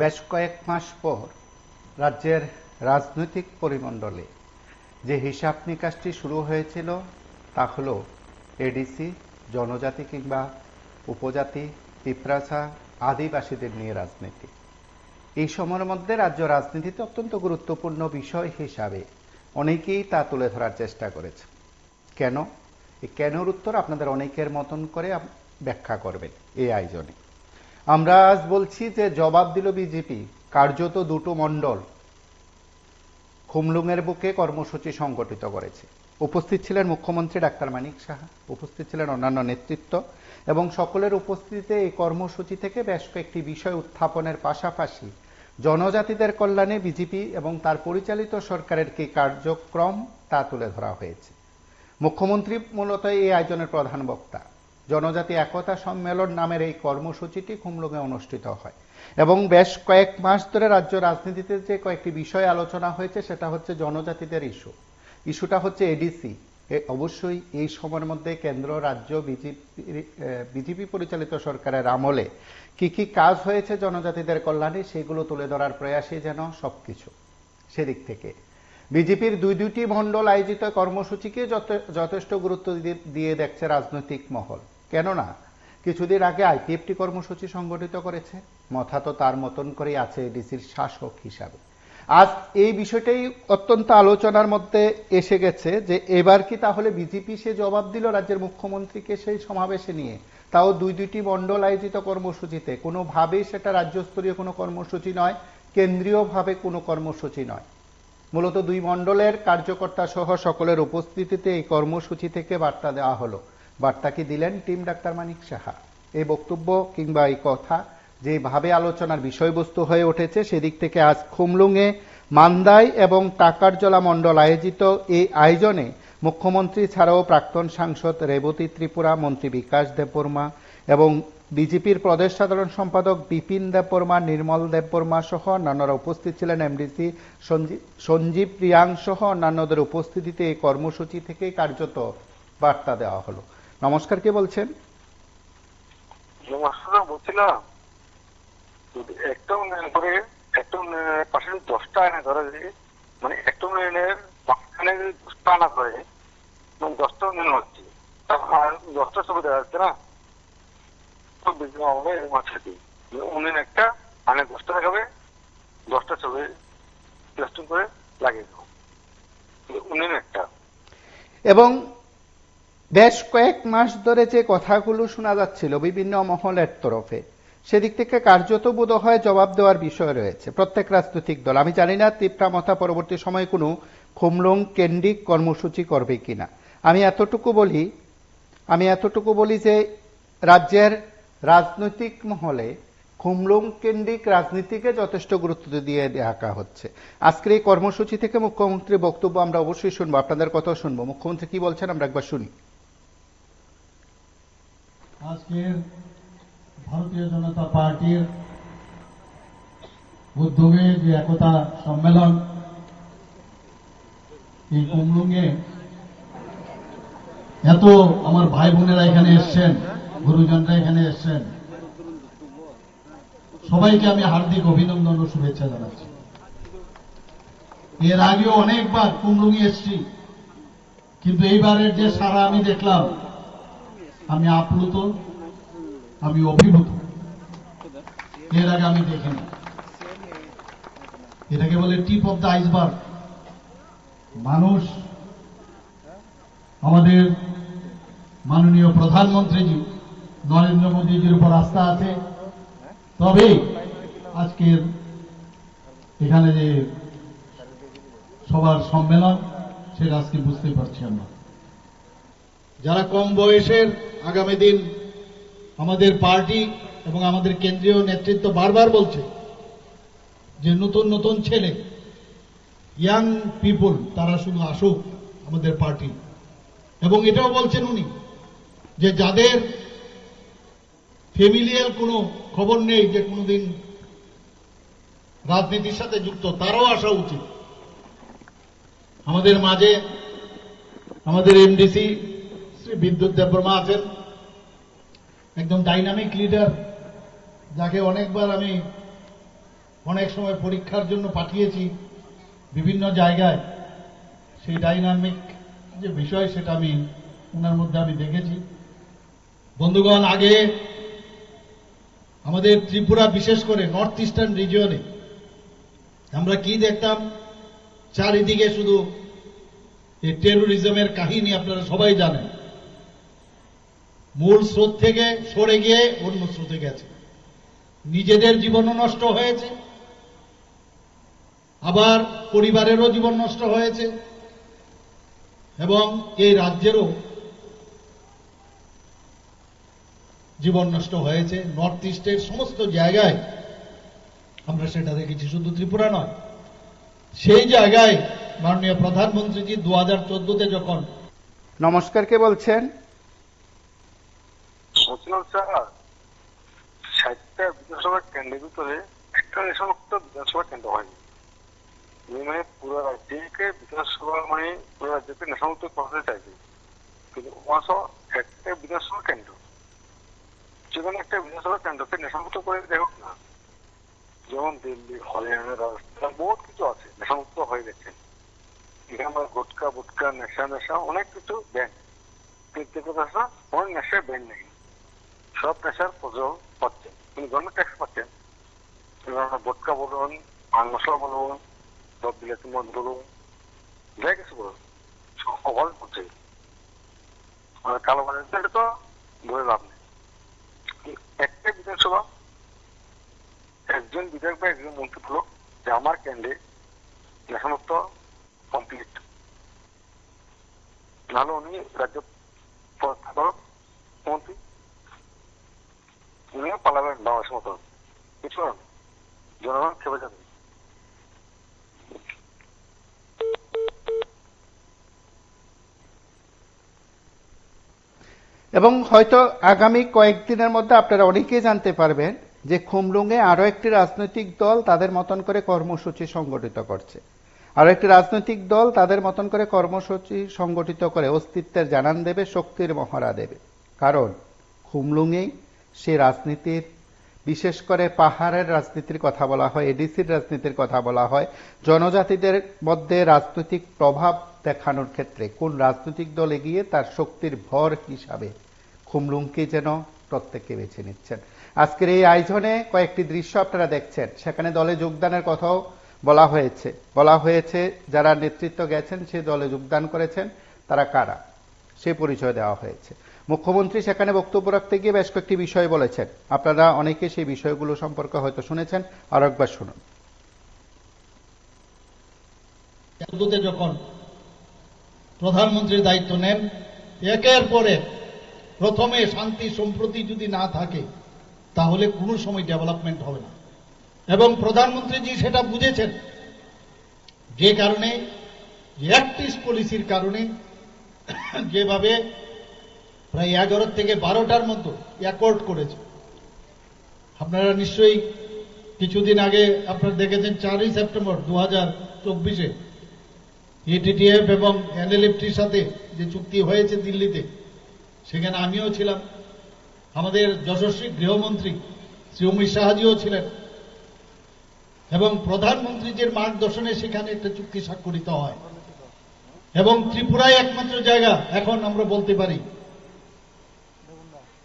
বেশ কয়েক মাস পর রাজ্যের রাজনৈতিক পরিমণ্ডলে যে হিসাব নিকাশটি শুরু হয়েছিল তা হল এডিসি, জনজাতি কিংবা উপজাতি, পিঁপড়াছা, আদিবাসীদের নিয়ে রাজনীতি। এই সময়ের মধ্যে রাজ্য রাজনীতিতে অত্যন্ত গুরুত্বপূর্ণ বিষয় হিসাবে অনেকেই তা তুলে ধরার চেষ্টা করেছে। কেন? এই কেনর উত্তর আপনাদের অনেকের মতন করে ব্যাখ্যা করবেন এই আয়োজনে। আমরা আজ বলছি যে জবাব দিল বিজেপি। কার্যত দুটো মণ্ডল খুমলুঙের বুকে কর্মসূচি সংগঠিত করেছে। উপস্থিত ছিলেন মুখ্যমন্ত্রী ডাক্তার মানিক সাহা, উপস্থিত ছিলেন অন্যান্য নেতৃত্ব, এবং সকলের উপস্থিতিতে এই কর্মসূচি থেকে বেশ কয়েকটি বিষয় উত্থাপনের পাশাপাশি জনজাতিদের কল্যাণে বিজেপি এবং তার পরিচালিত সরকারের কি কার্যক্রম তা তুলে ধরা হয়েছে। মুখ্যমন্ত্রী মূলত এই আয়োজনের প্রধান বক্তা। জনজাতি একতা সম্মেলন নামের এই কর্মসূচিটি খুমলুঙে অনুষ্ঠিত হয় এবং বেশ কয়েক মাস ধরে রাজ্য রাজনীতিতে যে কয়েকটি বিষয় আলোচনা হয়েছে সেটা হচ্ছে জনজাতিদের ইস্যুটা হচ্ছে এডিসি। অবশ্যই এই সময়ের মধ্যে কেন্দ্র রাজ্য বিজেপি পরিচালিত সরকারের আমলে কি কি কাজ হয়েছে জনজাতিদের কল্যাণে সেগুলো তুলে ধরার প্রয়াসই যেন সবকিছু। সেদিক থেকে বিজেপির দুইটি মণ্ডল আয়োজিত কর্মসূচিকে যথেষ্ট গুরুত্ব দিয়ে দেখছে রাজনৈতিক মহল। কেননা কিছুদিন আগে আইপিএফটি কর্মসূচি সংগঠিত করেছে, মাথা তো তার মতন করেই আছে এডিসির শাসক হিসাবে। আজ এই বিষয়টাই অত্যন্ত আলোচনার মধ্যে এসে গেছে যে এবার কি তাহলে বিজেপি সে জবাব দিল রাজ্যের মুখ্যমন্ত্রীকে সেই সমাবেশে নিয়ে, তাও দুইটি মণ্ডল আয়োজিত কর্মসূচিতে। কোনোভাবেই সেটা রাজ্যস্তরীয় কোনো কর্মসূচি নয়, কেন্দ্রীয়ভাবে কোনো কর্মসূচি নয়। মূলত দুই মণ্ডলের কার্যকর্তা সহ সকলের উপস্থিতিতে এই কর্মসূচি থেকে বার্তা দেওয়া হলো। বার্তা কি দিলেন টিম ডাক্তার মানিক সাহা? এই বক্তব্য কিংবা এই কথা যেভাবে আলোচনার বিষয়বস্তু হয়ে উঠেছে সেদিক থেকে আজ খুমলুঙে মান্দাই এবং টাকারজলা মণ্ডল আয়োজিত এই আয়োজনে মুখ্যমন্ত্রী ছাড়াও প্রাক্তন সাংসদ রেবতী ত্রিপুরা, মন্ত্রী বিকাশ দেববর্মা এবং বিজেপির প্রদেশ সাধারণ সম্পাদক বিপিন দেববর্মা, নির্মল দেববর্মা সহ অন্যান্যরা উপস্থিত ছিলেন। এমডিসি সঞ্জীব প্রিয়াং সহ অন্যান্যদের উপস্থিতিতে এই কর্মসূচি থেকে কার্যত বার্তা দেওয়া হলো। নমস্কার, কে বলছেন? নমস্কার, বলছিলাম একটা উন্নয়ন করে একটা উন্নয়নের পাশে 10টা আয়না ধরা যায়, মানে একটা উন্নয়নের মাঝখানে 10টা আনা করে, মানে 10টা উন্নয়ন হচ্ছে, 10টা ছবি দেখা যাচ্ছে না? উন্নয়ন একটা আয়না 10টা দেখাবে, 10টা ছবি প্লাস্টিক করে লাগিয়ে দেবো, উন্নয়ন একটা। এবং বেশ কয়েক মাস ধরে যে কথাগুলো শোনা যাচ্ছিল বিভিন্ন মহলের তরফে, সেদিক থেকে কার্যত বোধ হয় জবাব দেওয়ার বিষয় রয়েছে প্রত্যেক রাজনৈতিক দল। আমি জানি না ত্রিপুরা মথা পরবর্তী সময়ে কোনো খুমলুং কেন্দ্রিক কর্মসূচি করবে কিনা। আমি এতটুকু বলি যে রাজ্যের রাজনৈতিক মহলে খুমলুং কেন্দ্রিক রাজনীতিকে যথেষ্ট গুরুত্ব দিয়ে দেখা হচ্ছে। আজকের এই কর্মসূচি থেকে মুখ্যমন্ত্রীর বক্তব্য আমরা অবশ্যই শুনবো, আপনাদের কথা শুনবো। মুখ্যমন্ত্রী কি বলছেন আমরা একবার শুনি। আজকের ভারতীয় জনতা পার্টির উদ্যোগে যে একতা সম্মেলন, এই খুমলুঙে এত আমার ভাই বোনেরা এখানে এসছেন, গুরুজনরা এখানে এসছেন, সবাইকে আমি হার্দিক অভিনন্দন ও শুভেচ্ছা জানাচ্ছি। এর আগেও অনেকবার খুমলুঙে এসছি, কিন্তু এইবারের যে সারা আমি দেখলাম, আমি আপ্লুত, আমি অভিভূত। এর আগে আমি দেখিনি। এটাকে বলে টিপ অফ দ্য আইসবার্গ। মানুষ আমাদের মাননীয় প্রধানমন্ত্রীজি নরেন্দ্র মোদীজির উপর আস্থা আছে, তবে আজকের এখানে যে সবার সম্মেলন সেটা আজকে বুঝতেই পারছি আমরা। যারা কম বয়সের, আগামী দিন আমাদের পার্টি এবং আমাদের কেন্দ্রীয় নেতৃত্ব বারবার বলছে যে নতুন নতুন ছেলে, ইয়াং পিপল, তারা শুধু আসুক আমাদের পার্টি। এবং এটাও বলছেন উনি যে যাদের ফ্যামিলিয়াল কোনো খবর নেই, যে কোনোদিন রাজনীতির সাথে যুক্ত, তারাও আসা উচিত। আমাদের মাঝে আমাদের এমডিসি শ্রী বিদ্যুৎ দেববর্মা আছেন, একদম ডাইনামিক লিডার, যাকে অনেকবার আমি অনেক সময় পরীক্ষার জন্য পাঠিয়েছি বিভিন্ন জায়গায়। সেই ডাইনামিক যে বিষয় সেটা আমি ওনার মধ্যে আমি দেখেছি। বন্ধুগণ, আগে আমাদের ত্রিপুরা, বিশেষ করে নর্থ ইস্টার্ন রিজিয়নে আমরা কি দেখতাম? চারিদিকে শুধু এই টেরোরিজমের কাহিনী আপনারা সবাই জানেন। মূল স্রোত থেকে সরে গিয়ে অন্য স্রোতে গেছে, নিজেদের জীবনও নষ্ট হয়েছে, আবার পরিবারেরও জীবন নষ্ট হয়েছে, এবং এই রাজ্যেরও জীবন নষ্ট হয়েছে। নর্থ ইস্টের সমস্ত জায়গায় আমরা সেটা দেখেছি, শুধু ত্রিপুরা নয়। সেই জায়গায় মাননীয় প্রধানমন্ত্রীজি 2014-তে যখন নমস্কার, কে বলছেন? স্যার, 60টা বিধানসভা কেন্দ্রের ভিতরে একটা নেশামুক্ত বিধানসভা কেন্দ্র হয়নি। মানে পুরো রাজ্যকে বিধানসভা, মানে পুরো রাজ্যকে নেশামুক্ত করতে চাইছে, কিন্তু ওয়াসও একটা বিধানসভা কেন্দ্র, যেখানে একটা বিধানসভা কেন্দ্রকে নেশামুক্ত করে দেখুক না। যেমন দিল্লি, হরিয়ানা, রাজস্থান, বহুত কিছু আছে নেশামুক্ত হয়ে গেছে। এখানে আমরা গুটকা বুটকা, নেশা অনেক কিছু ব্যান, কিন্তু অনেক নেশার ব্যান নেই। সব নেশার প্রচলন পাচ্ছে, কিন্তু গভর্নমেন্ট ট্যাক্স পাচ্ছেন। গুটকা বলুন, পান মশলা বলুন, সব বিলাতি মদ বলুন, যা কিছু বলুন, সব অভাব করছে। কালো বাজার তো ধরে লাভ নেই। একটা বিধানসভা একজন বিধায়ক বা একজন মন্ত্রী বলল যে আমার কেন্দ্রে নেশামুক্ত কমপ্লিট, নাহলে উনি রাজ্য মন্ত্রী, উনিও পালাবেন বাংলাদেশ মতো। কিছু জনগণ খেপে যাবে। এবং হয়তো আগামী কয়েকদিনের মধ্যে আপনারা অনেকেই জানতে পারবেন যে খুমলুঙে আরো একটি রাজনৈতিক দল তাদের মতন করে কর্মসূচি সংগঠিত করছে। আরো একটি রাজনৈতিক দল তাদের মতন করে কর্মসূচি সংগঠিত করে অস্তিত্বের জানান দেবে, শক্তির মহড়া দেবে। কারণ খুমলুঙেই সে রাজনীতির, বিশেষ করে পাহাড়ের রাজনীতির কথা বলা হয়, এডিসির রাজনীতির কথা বলা হয়। জনজাতিদের মধ্যে রাজনৈতিক প্রভাব দেখানোর ক্ষেত্রে কোন রাজনৈতিক দল এগিয়ে তার শক্তির ভর হিসাবে খুমলুঙকে যেন প্রত্যেকে বেছে নিচ্ছেন। আজকের এই আয়োজনে কয়েকটি দৃশ্য আপনারা দেখছেন, সেখানে দলে যোগদানের কথাও বলা হয়েছে যারা নেতৃত্ব গেছেন সে দলে যোগদান করেছেন তারা কারা সে পরিচয় দেওয়া হয়েছে। মুখ্যমন্ত্রী সেখানে বক্তব্য রাখতে গিয়ে বেশ কয়েকটি বিষয় বলেছেন, আপনারা অনেকে সেই বিষয়গুলো সম্পর্কে হয়তো শুনেছেন, আর একবার শুনুন। যখন প্রধানমন্ত্রীর দায়িত্ব নেন, একের পরে প্রথমে শান্তি সম্প্রতি যদি না থাকে তাহলে কোনো সময় ডেভেলপমেন্ট হবে না। এবং প্রধানমন্ত্রীজি সেটা বুঝেছেন, যে কারণে অ্যাক্টিভ পলিসির কারণে যেভাবে প্রায় 11 থেকে 12টার মতো অ্যাকর্ড করেছে। আপনারা নিশ্চয়ই কিছুদিন আগে আপনারা দেখেছেন 4ই সেপ্টেম্বর 2024-এ এটিটিএফ এবং এনএলএফটির সাথে যে চুক্তি হয়েছে দিল্লিতে, সেখানে আমিও ছিলাম, আমাদের যশস্বী গৃহমন্ত্রী শ্রী অমিত শাহজিও ছিলেন, এবং প্রধানমন্ত্রীজির মার্গদর্শনে সেখানে একটা চুক্তি স্বাক্ষরিত হয়। এবং ত্রিপুরায় একমাত্র জায়গা এখন আমরা বলতে পারি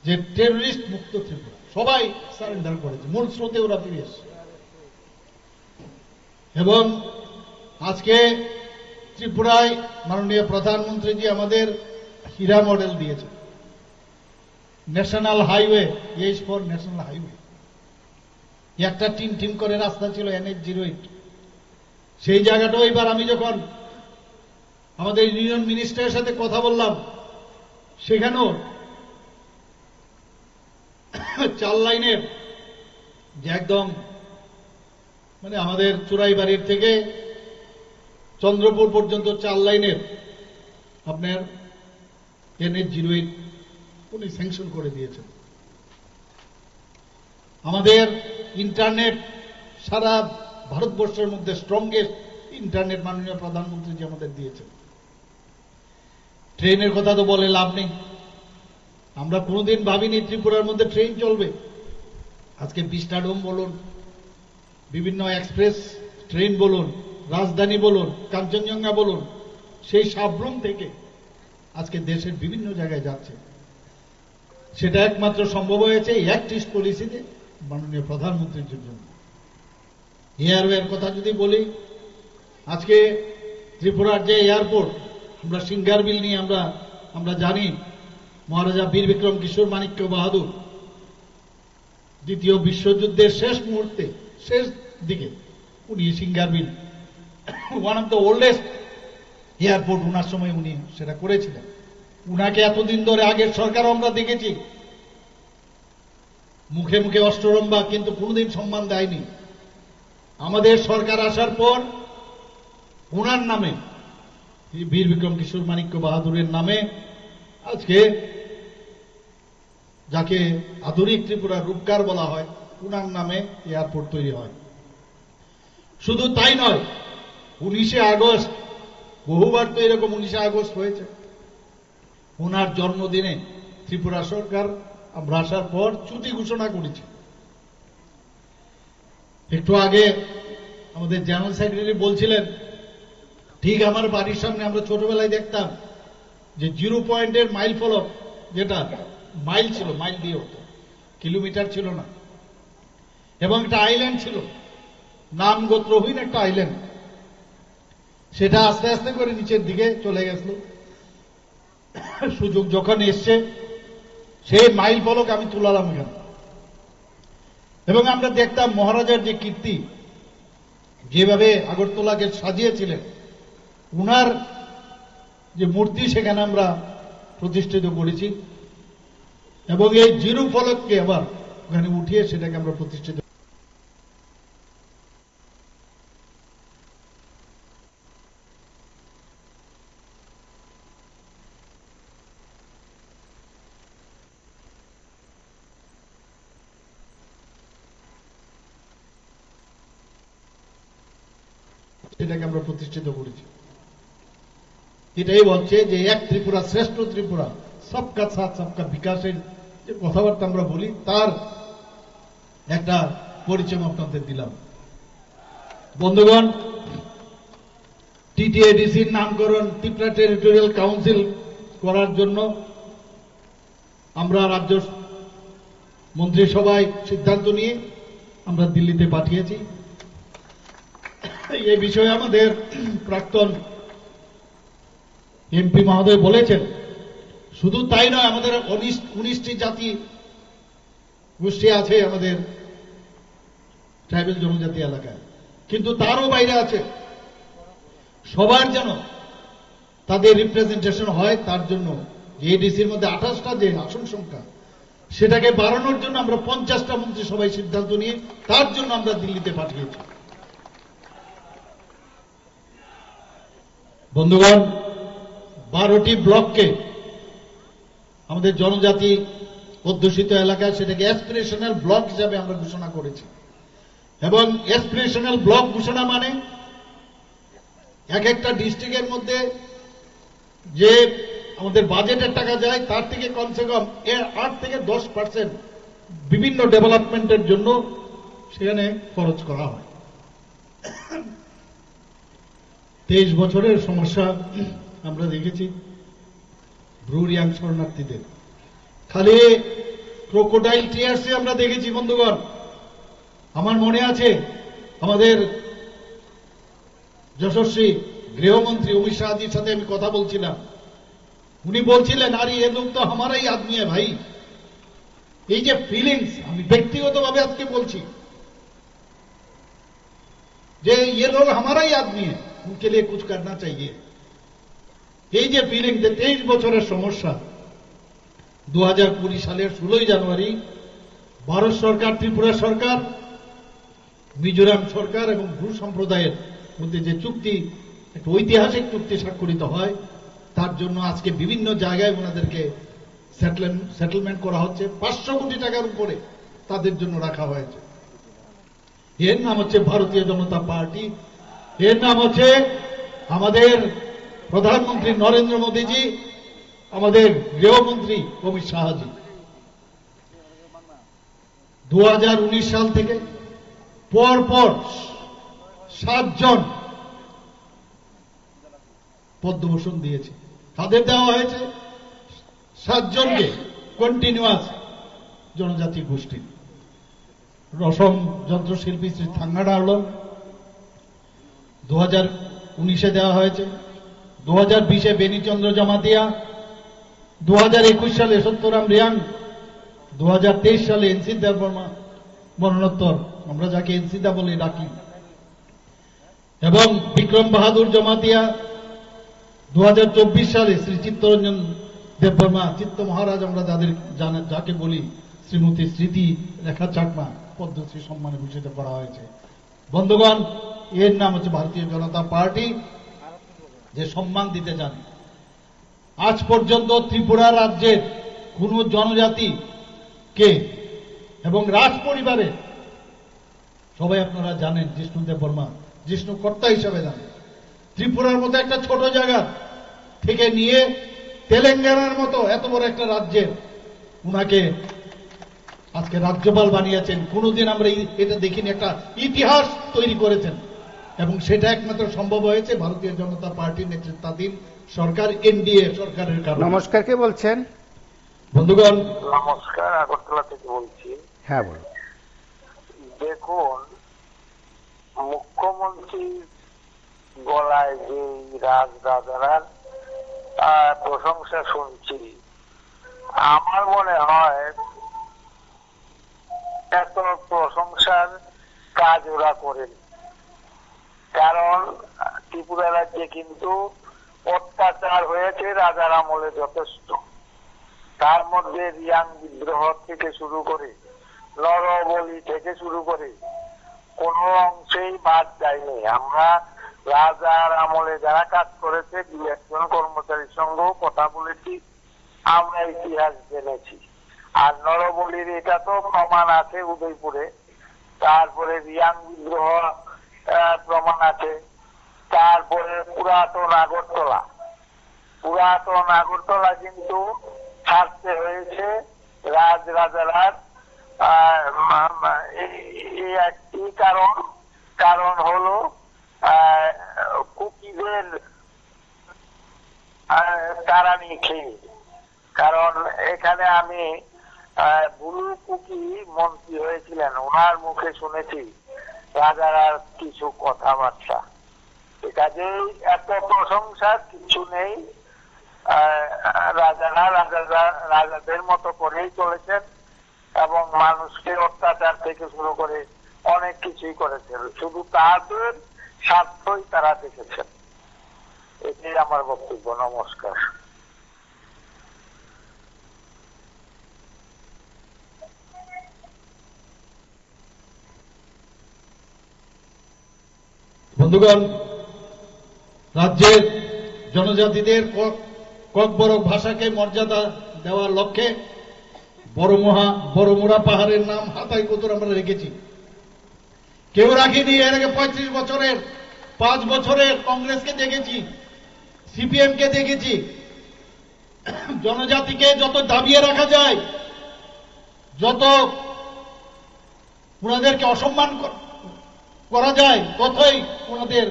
যে টেররিস্ট মুক্ত ত্রিপুরা। সবাই সারেন্ডার করেছে, মূল স্রোতে ওরা ফিরে এসছে। এবং আজকে ত্রিপুরায় মাননীয় প্রধানমন্ত্রীজি আমাদের হীরা মডেল দিয়েছে, national highway, H4 national highway. একটা টিম করে রাস্তা ছিল NH-08, সেই জায়গাটাও এবার আমি যখন আমাদের ইউনিয়ন মিনিস্টারের সাথে কথা বললাম, সেখানেও 4 লাইনের যে একদম মানে আমাদের চুরাইবাড়ির থেকে চন্দ্রপুর পর্যন্ত 4 লাইনের আপনার NH-08 উনি স্যাংশন করে দিয়েছেন। আমাদের ইন্টারনেট সারা ভারতবর্ষের মধ্যে স্ট্রংগেস্ট ইন্টারনেট মাননীয় প্রধানমন্ত্রী আমাদের দিয়েছেন। ট্রেনের কথা তো বলে লাভ নেই, আমরা কোনোদিন ভাবিনি ত্রিপুরার মধ্যে ট্রেন চলবে। আজকে বিস্টাডোম বলুন, বিভিন্ন এক্সপ্রেস ট্রেন বলুন, রাজধানী বলুন, কাঞ্চনজঙ্ঘা বলুন, সেই সাবরুম থেকে আজকে দেশের বিভিন্ন জায়গায় যাচ্ছে। সেটা একমাত্র সম্ভব হয়েছে অ্যাক্ট ইস্ট পলিসিতে মাননীয় প্রধানমন্ত্রীর জন্য। এয়ারওয়ের কথা যদি বলি, আজকে ত্রিপুরার যে এয়ারপোর্ট, আমরা সিঙ্গারবিল নিয়ে আমরা জানি মহারাজা বীর বিক্রম কিশোর মাণিক্য বাহাদুর দ্বিতীয় বিশ্বযুদ্ধের শেষ মুহূর্তে, শেষ দিকে উনি Singarbil one of the oldest airport, উনার সময় উনি সেটা করেছিলেন। উনাকে এতদিন ধরে আগের সরকার আমরা দেখেছি মুখে মুখে অষ্টরম্ভা, কিন্তু কোনোদিন সম্মান দেয়নি। আমাদের সরকার আসার পর উনার নামে, বীর বিক্রম কিশোর মাণিক্য বাহাদুরের নামে, আজকে যাকে আধুনিক ত্রিপুরার রূপকার বলা হয়, উনার নামে এয়ারপোর্ট তৈরি হয়। শুধু তাই নয়, 19শে আগস্ট, বহুবার তো এরকম 19শে আগস্ট হয়েছে, ওনার জন্মদিনে ত্রিপুরা সরকার আমরা আসার পর ছুটি ঘোষণা করেছে। একটু আগে আমাদের জেনারেল সেক্রেটারি বলছিলেন, ঠিক আমার বাড়ির সামনে আমরা ছোটবেলায় দেখতাম যে 0 পয়েন্টের মাইল ফলক, যেটা মাইল ছিল, মাইল দিয়ে হতো, কিলোমিটার ছিল না, এবং একটা আইল্যান্ড ছিল, নাম গোত্রহীন একটা আইল্যান্ড, সেটা আস্তে আস্তে করে নিচের দিকে চলে গেছিল। সুযোগ যখন এসছে সেই মাইল ফলক আমি তুলালাম এখানে, এবং আমরা দেখতাম মহারাজার যে কীর্তি, যেভাবে আগরতলাকে সাজিয়েছিলেন, উনার যে মূর্তি সেখানে আমরা প্রতিষ্ঠিত করেছি, এবং এই 0 ফলককে আবার ওখানে উঠিয়ে সেটাকে আমরা প্রতিষ্ঠিত। সেটাকে আমরা প্রতিষ্ঠিত করেছি। এটাই বলছে যে এক ত্রিপুরা, শ্রেষ্ঠ ত্রিপুরা, সবকা সাথ সবকা বিকাশের যে কথাবার্তা আমরা বলি, তার একটা পরিচয় আপনাদের দিলাম। বন্ধুগণ, টিটিএডিসির নামকরণ ত্রিপুরা টেরিটোরিয়াল কাউন্সিল করার জন্য আমরা রাজ্য মন্ত্রিসভায় সিদ্ধান্ত নিয়ে আমরা দিল্লিতে পাঠিয়েছি। এই বিষয়ে আমাদের প্রাক্তন এমপি মহোদয় বলেছেন, শুধু তাই নয়, আমাদের 19টি জাতি গোষ্ঠী আছে আমাদের ট্রাইবেল জনজাতি এলাকায়, কিন্তু তারও বাইরে আছে। সবার যেন তাদের রিপ্রেজেন্টেশন হয়, তার জন্য এডিসির মধ্যে 28টা যে আসন সংখ্যা, সেটাকে বাড়ানোর জন্য আমরা 50টা মন্ত্রিসভায় সিদ্ধান্ত নিয়ে তার জন্য আমরা দিল্লিতে পাঠিয়েছি। বন্ধুগণ, 12টি ব্লককে আমাদের জনজাতি অধ্যুষিত এলাকায় সেটাকে অ্যাসপিরেশনাল ব্লক হিসাবে আমরা ঘোষণা করেছি, এবং অ্যাসপিরেশনাল ব্লক ঘোষণা মানে এক একটা ডিস্ট্রিক্টের মধ্যে যে আমাদের বাজেটের টাকা যায় তার থেকে কমসে কম 8 থেকে 10% বিভিন্ন ডেভেলপমেন্টের জন্য সেখানে খরচ করা হয়। 23 বছরের সমস্যা আমরা দেখেছি ব্রুরিয়াং শরণার্থীদের, খালি ক্রোকোডাইল টিয়ার্সে আমরা দেখেছি। বন্ধুগণ, আমার মনে আছে আমাদের যশস্বী গৃহমন্ত্রী অমিত শাহজির সাথে আমি কথা বলছিলাম, উনি বলছিলেন, আরে এ লোক তো আমারই আদমি है ভাই। এই যে ফিলিংস, আমি ব্যক্তিগতভাবে আজকে বলছি যে ये लोग हमारा ही आदमी है, उनके लिए कुछ करना चाहिए। এই যে ফিলিং, যে 23 বছরের সমস্যা, 2020 সালের 16 জানুয়ারি ভারত সরকার, ত্রিপুরা সরকার, মিজোরাম সরকার এবং ব্রু সম্প্রদায়ের মধ্যে যে চুক্তি, একটা ঐতিহাসিক চুক্তি স্বাক্ষরিত হয়, তার জন্য আজকে বিভিন্ন জায়গায় ওনাদেরকে সেটেলমেন্ট করা হচ্ছে। 500 কোটি টাকার উপরে তাদের জন্য রাখা হয়েছে। এর নাম হচ্ছে ভারতীয় জনতা পার্টি, এর নাম হচ্ছে আমাদের প্রধানমন্ত্রী নরেন্দ্র মোদীজি, আমাদের গৃহমন্ত্রী অমিত শাহজি। 2019 সাল থেকে পরপর 7 জন পদ্মভূষণ দিয়েছে। তাদের দেওয়া হয়েছে 7 জনকে কন্টিনিউয়াস জনজাতি গোষ্ঠী। রসম যন্ত্রশিল্পী শ্রী থাঙ্গাড়া হল 2019-এ দেওয়া হয়েছে, 2020-এ বেনিচন্দ্র জমাতিয়া, 2021 সালে সত্যরাম রিয়াং, 2023 সালে এনসিদা বর্মা মরণোত্তর, আমরা যাকে এনসিদা বলে ডাকি, এবং বিক্রম বাহাদুর জমাতিয়া 2024 সালে শ্রী চিত্তরঞ্জন দেববর্মা, চিত্ত মহারাজ আমরা যাদের যাকে বলি, শ্রীমতী স্মৃতি রেখা চাকমা পদ্মশ্রী সম্মানে ভূষিত করা হয়েছে। বন্ধুগণ, এর নাম হচ্ছে ভারতীয় জনতা পার্টি, যে সম্মান দিতে জানে। আজ পর্যন্ত ত্রিপুরা রাজ্যের কোন জনজাতিকে এবং রাজ পরিবারে সবাই আপনারা জানেন, জিষ্ণু দেববর্মা জিষ্ণু কর্তা হিসাবে জানেন, ত্রিপুরার মতো একটা ছোট জায়গা থেকে নিয়ে তেলেঙ্গানার মতো এত বড় একটা রাজ্যের উনাকে আজকে রাজ্যপাল বানিয়েছেন। কোনদিন আমরা এটা দেখিনি, একটা ইতিহাস তৈরি করেছেন, এবং সেটা একমাত্র সম্ভব হয়েছে ভারতীয় জনতা পার্টির নেতৃত্বাধীন সরকার, এনডিএ সরকারের কারণে। নমস্কার, কে বলছেন? বন্ধুগণ, নমস্কার, আগরতলা থেকে বলছি। হ্যাঁ, বলুন। দেখুন, মুখ্যমন্ত্রীর গলায় যে রাজদাদার প্রশংসা শুনছি, আমার মনে হয় এত প্রশংসার কাজ ওরা করেন। কারণ ত্রিপুরা রাজ্যে কিন্তু অত্যাচার হয়েছে রাজার আমলে যথেষ্ট। তার মধ্যে রিয়াং বিদ্রোহ থেকে শুরু করে, নরবলি থেকে শুরু করে কোন অংশেই বাদ যায়নি। আমরা রাজার আমলে যারা কাজ করেছে, 2-1 জন কর্মচারীর সঙ্গেও কথা বলেছি, আমরা ইতিহাস জেনেছি। আর নরবলির এটা তো প্রমাণ আছে উদয়পুরে, তারপরে রিয়াং বিদ্রোহ প্রমাণ আছে, তারপরে পুরাতন আগরতলা কিন্তু ছাড়তে হয়েছে রাজারা। এই একটি কারণ হলো কুকিদের তারানি খেয়ে। কারণ এখানে আমি বুলু কুকি মন্ত্রী হয়েছিলেন, ওনার মুখে শুনেছি রাজারা কিছু কথাবার্তা। কাজেই এত প্রশংসার কিছু নেই। রাজাদের মতো করেই চলেছেন এবং মানুষকে অত্যাচার থেকে শুরু করে অনেক কিছুই করেছেন, শুধু তাদের স্বার্থই তারা দেখেছেন। এটাই আমার বক্তব্য। নমস্কার। বন্ধুগণ, রাজ্যের জনজাতিদের ককবরক ভাষাকে মর্যাদা দেওয়ার লক্ষ্যে বড়মুড়া পাহাড়ের নাম হাতাই কুতুর আমরা রেখেছি। কেউ রাখিনি। এর আগে 35 বছরের 5 বছরের কংগ্রেসকে দেখেছি, সিপিএম কে দেখেছি। জনজাতিকে যত দাবিয়ে রাখা যায়, যত ওনাদেরকে অসম্মান করা যায়, ততই ওনাদের।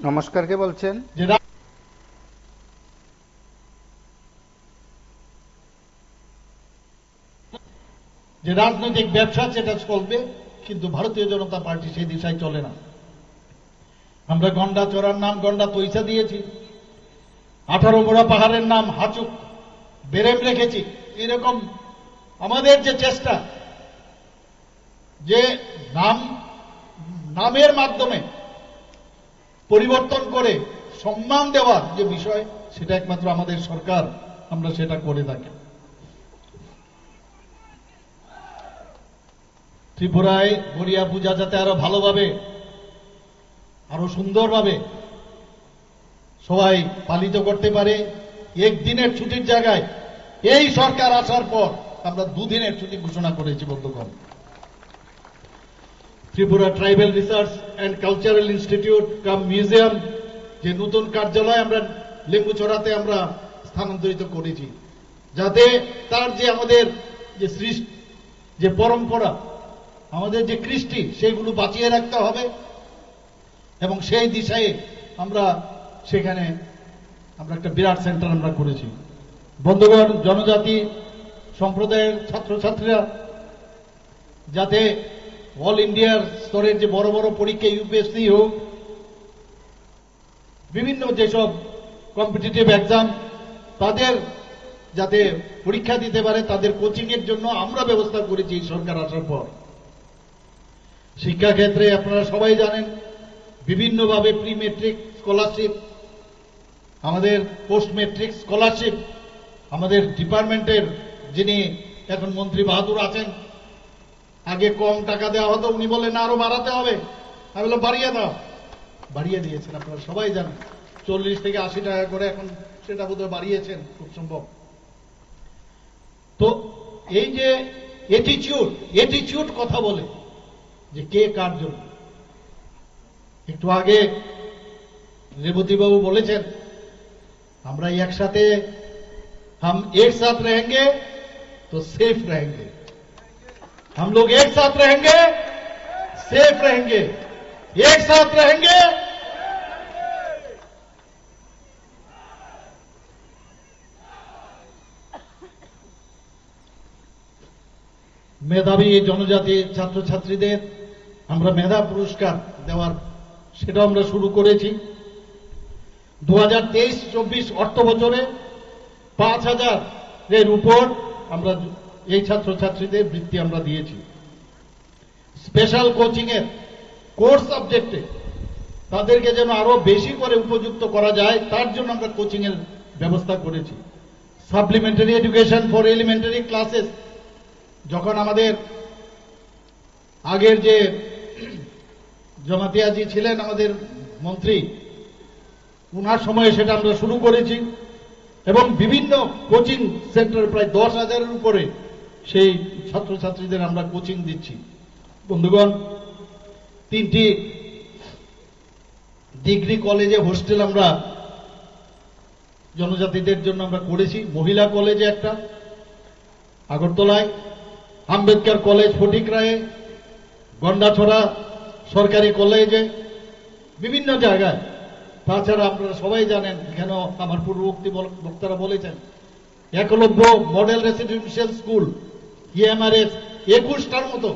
নমস্কার, কে বলছেন? যে রাজনৈতিক ব্যবসা সেটা চলবে, কিন্তু ভারতীয় জনতা পার্টি সেই দিশায় চলে না। আমরা গন্ডা চড়ার নাম গন্ডা তৈসা দিয়েছি, 18 মোড়া পাহাড়ের নাম হাচুক বেরেম রেখেছি। এরকম আমাদের যে চেষ্টা, যে নামের মাধ্যমে পরিবর্তন করে সম্মান দেওয়ার যে বিষয়, সেটা একমাত্র আমাদের সরকার, আমরা সেটা করে থাকি। ত্রিপুরায় গড়িয়া পূজা যাতে আরো ভালোভাবে, আরো সুন্দরভাবে সবাই পালিত করতে পারে, একদিনের ছুটির জায়গায় এই সরকার আসার পর আমরা 2 দিনের ছুটি ঘোষণা করেছি। বন্ধুগণ, Tripura tribal research and cultural institute cum museum যে নতুন কার্যালয় আমরা লেম্বুছড়াতে আমরা স্থানান্তরিত করেছি, যাতে তার যে আমাদের যে সৃষ্টি, যে পরম্পরা, আমাদের যে কৃষ্টি সেগুলো বাঁচিয়ে রাখতে হবে এবং সেই দিশায় আমরা সেখানে আমরা একটা বিরাট সেন্টার আমরা করেছি। বন্ধুগণ, জনজাতি সম্প্রদায়ের ছাত্রছাত্রীরা যাতে অল ইন্ডিয়ার স্তরের যে বড় বড় পরীক্ষা ইউপিএসসি হোক, বিভিন্ন যেসব কম্পিটিটিভ এক্সাম, তাদের যাতে পরীক্ষা দিতে পারে তাদের কোচিং এর জন্য আমরা ব্যবস্থা করেছি সরকার আসার পর। শিক্ষাক্ষেত্রে আপনারা সবাই জানেন বিভিন্নভাবে প্রি মেট্রিক স্কলারশিপ, আমাদের পোস্ট মেট্রিক স্কলারশিপ, আমাদের ডিপার্টমেন্টের যিনি এখন মন্ত্রী বাহাদুর আছেন, আগে কম টাকা দেওয়া হতো, উনি বলেন আরো বাড়াতে হবে, আমি বললাম বাড়িয়ে দাও, বাড়িয়ে দিয়েছেন। আপনারা সবাই জানেন 40 থেকে 80 টাকা করে এখন সেটা বোধহয় বাড়িয়েছেন খুব সম্ভব। তো এই যে এটিচিউড কথা বলে যে কে কার জন্য, একটু আগে রেবতীবাবু বলেছেন আমরা একসাথে हम एक साथ रहेंगे तो सेफ रहेंगे, हम लोग एक साथ रहेंगे सेफ रहेंगे, एक साथ रहेंगे। মেধাবী জনজাতি ছাত্রছাত্রীদের আমরা মেধা পুরস্কার দেওয়ার সেটা আমরা শুরু করেছি। 2023-24 অর্থ বছরে 5000 এর উপর আমরা এই ছাত্রছাত্রীদের বৃত্তি আমরা দিয়েছি। স্পেশাল কোচিং এর কোর্স সাবজেক্টে তাদেরকে যেন আরো বেশি করে উপযুক্ত করা যায় তার জন্য আমরা কোচিং এর ব্যবস্থা করেছি। Supplementary education for elementary classes, যখন আমাদের আগের যে জমাতিয়াজি ছিলেন আমাদের মন্ত্রী, উনার সময়ে সেটা আমরা শুরু করেছি এবং বিভিন্ন কোচিং সেন্টার প্রায় 10,000-এর উপরে সেই ছাত্রছাত্রীদের আমরা কোচিং দিচ্ছি। বন্ধুগণ, 3টি ডিগ্রি কলেজে হোস্টেল আমরা জনজাতিদের জন্য আমরা করেছি। মহিলা কলেজে একটা আগরতলায়, আম্বেদকর কলেজ ফটিকরায়ে, গন্ডাছড়া সরকারি কলেজে, বিভিন্ন জায়গায়। তাছাড়া আপনারা সবাই জানেন, এখানে আমার পূর্ববর্তী বক্তারা বলেছেন, Eklavya model residential school EMRS 21টার মতো,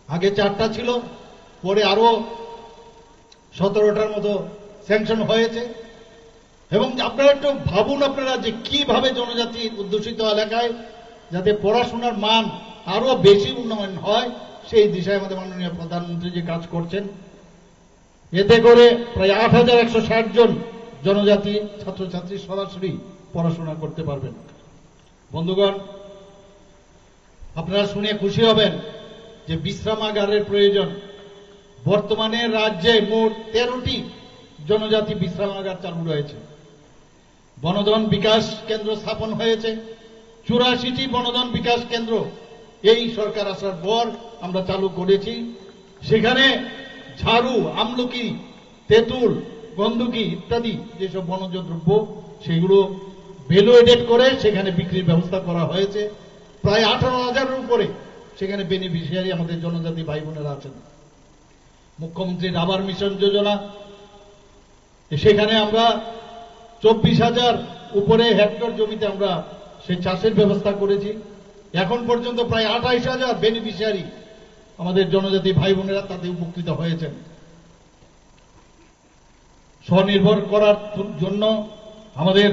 আগে 4টা ছিল, পরে আরো 17টার মতো স্যাংশন হয়েছে। এবং আপনারা একটু ভাবুন আপনারা যে কিভাবে জনজাতি অধ্যুষিত এলাকায় যাতে পড়াশোনার মান আরো বেশি উন্নয়ন হয়, সেই দিশায় আমাদের মাননীয় প্রধানমন্ত্রী যে কাজ করছেন, এতে করে প্রায় 8160 জন জনজাতি ছাত্রছাত্রী সরাসরি পড়াশোনা করতে পারবেন। বন্ধুগণ, আপনারা শুনে খুশি হবেন যে বিশ্রামাগারের প্রয়োজন। বর্তমানে রাজ্যে মোট 13টি জনজাতি বিশ্রামাগার চালু রয়েছে। বনধন বিকাশ কেন্দ্র স্থাপন হয়েছে, 84টি বনধন বিকাশ কেন্দ্র এই সরকার আসার পর আমরা চালু করেছি। সেখানে ঝাড়ু, আমলকি, তেঁতুল, গন্ধকি ইত্যাদি যেসব বনজ দ্রব্য সেগুলো ভ্যালু এডেড করে সেখানে বিক্রির ব্যবস্থা করা হয়েছে। প্রায় 18,000-এর উপরে সেখানে বেনিফিশিয়ারি আমাদের জনজাতি ভাই বোনেরা আছেন। মুখ্যমন্ত্রীর আবাস মিশন যোজনা, সেখানে আমরা 24,000 উপরে হেক্টর জমিতে আমরা সেই চাষের ব্যবস্থা করেছি। এখন পর্যন্ত প্রায় 28,000 বেনিফিশিয়ারি আমাদের জনজাতি ভাই বোনেরা তাতে উপকৃত হয়েছেন। স্বনির্ভর করার জন্য আমাদের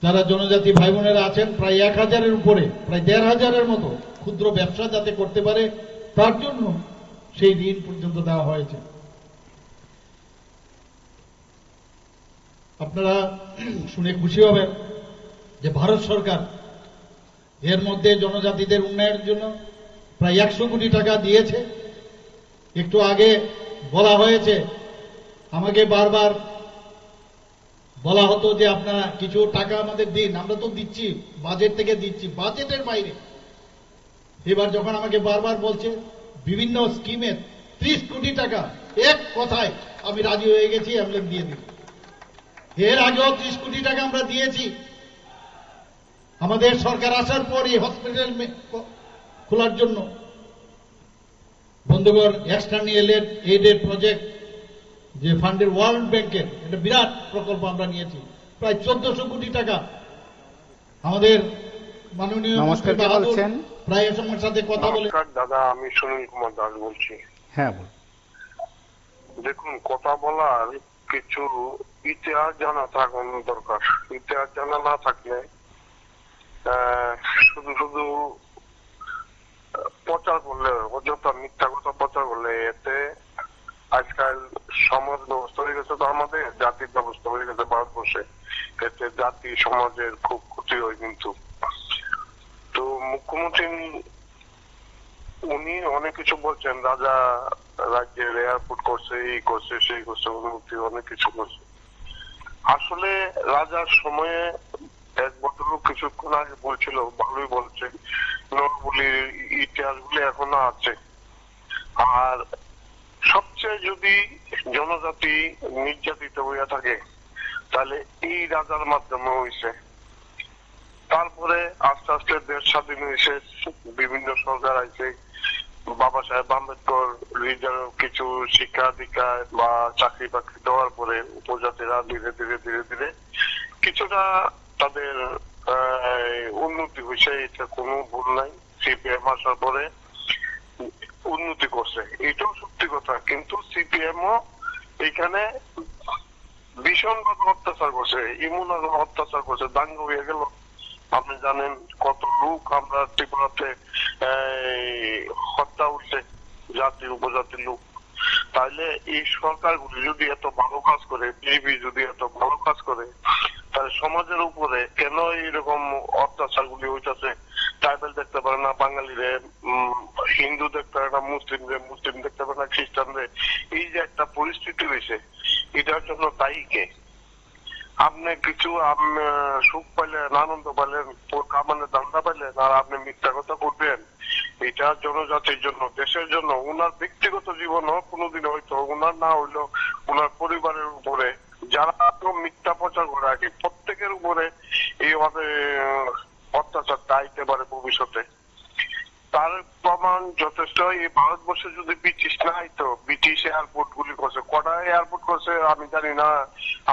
যারা জনজাতি ভাই বোনেরা আছেন প্রায় 1000-এর উপরে, প্রায় 1,500-এর মতো ক্ষুদ্র ব্যবসা যাতে করতে পারে তার জন্য সেই ঋণ পর্যন্ত দেওয়া হয়েছে। আপনারা শুনে খুশি হবেন যে ভারত সরকার এর মধ্যে জনজাতিদের উন্নয়নের জন্য প্রায় 100 কোটি টাকা দিয়েছে। একটু আগে বলা হয়েছে, আমাকে বারবার বলা হতো যে আপনারা কিছু টাকা আমাদের দিন, আমরা তো দিচ্ছি, বাজেট থেকে দিচ্ছি, বাজেটের বাইরে। এবার যখন আমাকে বারবার বলছে বিভিন্ন স্কিমে 30 কোটি টাকা, এক কথায় আমি রাজি হয়ে গেছি, অ্যাম্বুলেন্স দিয়ে দিই। এর আগেও 30 কোটি টাকা আমরা দিয়েছি। আমাদের সরকার আসার পরই হসপিটাল খোলার জন্য বন্ধুগণ এক্সটার্নাল এইডের প্রজেক্ট যে ফান্ডের ওয়ার্ল্ড ব্যাংকের একটা বিরাট প্রকল্প আমরা নিয়েছি, প্রায় 1400 কোটি টাকা। আমাদের মাননীয় নমস্কার, কে বলছেন? প্রায় এ সময়ের সাথে কথা বলে। দাদা, আমি সুনীল কুমার দাস বলছি। হ্যাঁ বলুন। দেখুন, কথা বলার কিছু ইতিহাস জানা থাকানো দরকার। ইতিহাস জানা না থাকলে শুধু শুধু প্রচার করলে, অযথা মিথ্যা কথা প্রচার করলে, এতে আজকাল সমাজ ব্যবস্থা হয়ে গেছে, তো আমাদের জাতির ব্যবস্থা হয়ে গেছে ভারতবর্ষে, এতে জাতি সমাজের খুব ক্ষতি হয়। কিন্তু তো মুখ্যমন্ত্রী উনি অনেক কিছু বলছেন, রাজা রাজ্যের এয়ারপোর্ট করছে, এই করছে, সেই করছে, উন্নতি অনেক কিছু করছে। আসলে রাজার সময়ে এক ভদ্রলোক কিছুক্ষণ আগে বলছিল, ভালোই বলছে, নরবলির ইতিহাস গুলি এখনো আছে। আর সবচেয়ে যদি জনজাতি নির্যাতিত হইয়া থাকে তাহলে এই রাজার মাধ্যমে হয়েছে। তারপরে আস্তে আস্তে দেশ স্বাধীন হয়েছে, বিভিন্ন সরকার আছে, বাবা সাহেব আম্বেদকর রিজার্ভ কিছু শিক্ষাধিকার বা চাকরি বাকরি দেওয়ার পরে উপজাতিরা ধীরে ধীরে ধীরে ধীরে কিছুটা তাদের উন্নতি হয়েছে, এটা কোনো ভুল নাই। সিপিএম আসার পরে উন্নতি করছে, এটাও সত্যি কথা। কিন্তু সিপিএমও এখানে ভীষণভাবে অত্যাচার করছে, ইমুনভাবে অত্যাচার করছে, দাঙ্গা হয়ে গেল। আপনি জানেন কত লোক আমরা ত্রিপুরাতে হত্যা উঠছে, জাতি উপজাতির লোক। তাহলে এই সরকারগুলি যদি এত ভালো কাজ করে, বিজেপি যদি এত ভালো কাজ করে, তাহলে সমাজের উপরে কেন এইরকম অত্যাচার গুলি হইতেছে? ট্রাইবেল দেখতে পারে না বাঙালিরে, হিন্দু দেখতে পারে না মুসলিমরে, মুসলিম দেখতে পারে না খ্রিস্টানরে। এই যে একটা পরিস্থিতি হয়েছে, এটার জন্য দায়ী কে? আপনি কিছু সুখ পাইলেন, আনন্দ পাইলেন, কামানের দান্দা পাইলেন, আর আপনি মিথ্যা কথা করবেন। এটা জনজাতির জন্য, দেশের জন্য, ওনার ব্যক্তিগত জীবনও কোনোদিন হয়তো ওনার না হইলেও ওনার পরিবারের উপরে যারা মিথ্যা প্রচার করে আর কি, প্রত্যেকের উপরে এই অত্যাচার দায়িত্বে পারে ভবিষ্যতে। তার প্রমাণ যথেষ্ট। এই ভারতবর্ষে যদি ব্রিটিশ না হইতো, ব্রিটিশ এয়ারপোর্ট গুলি করছে, কটা এয়ারপোর্ট করছে আমি জানি না,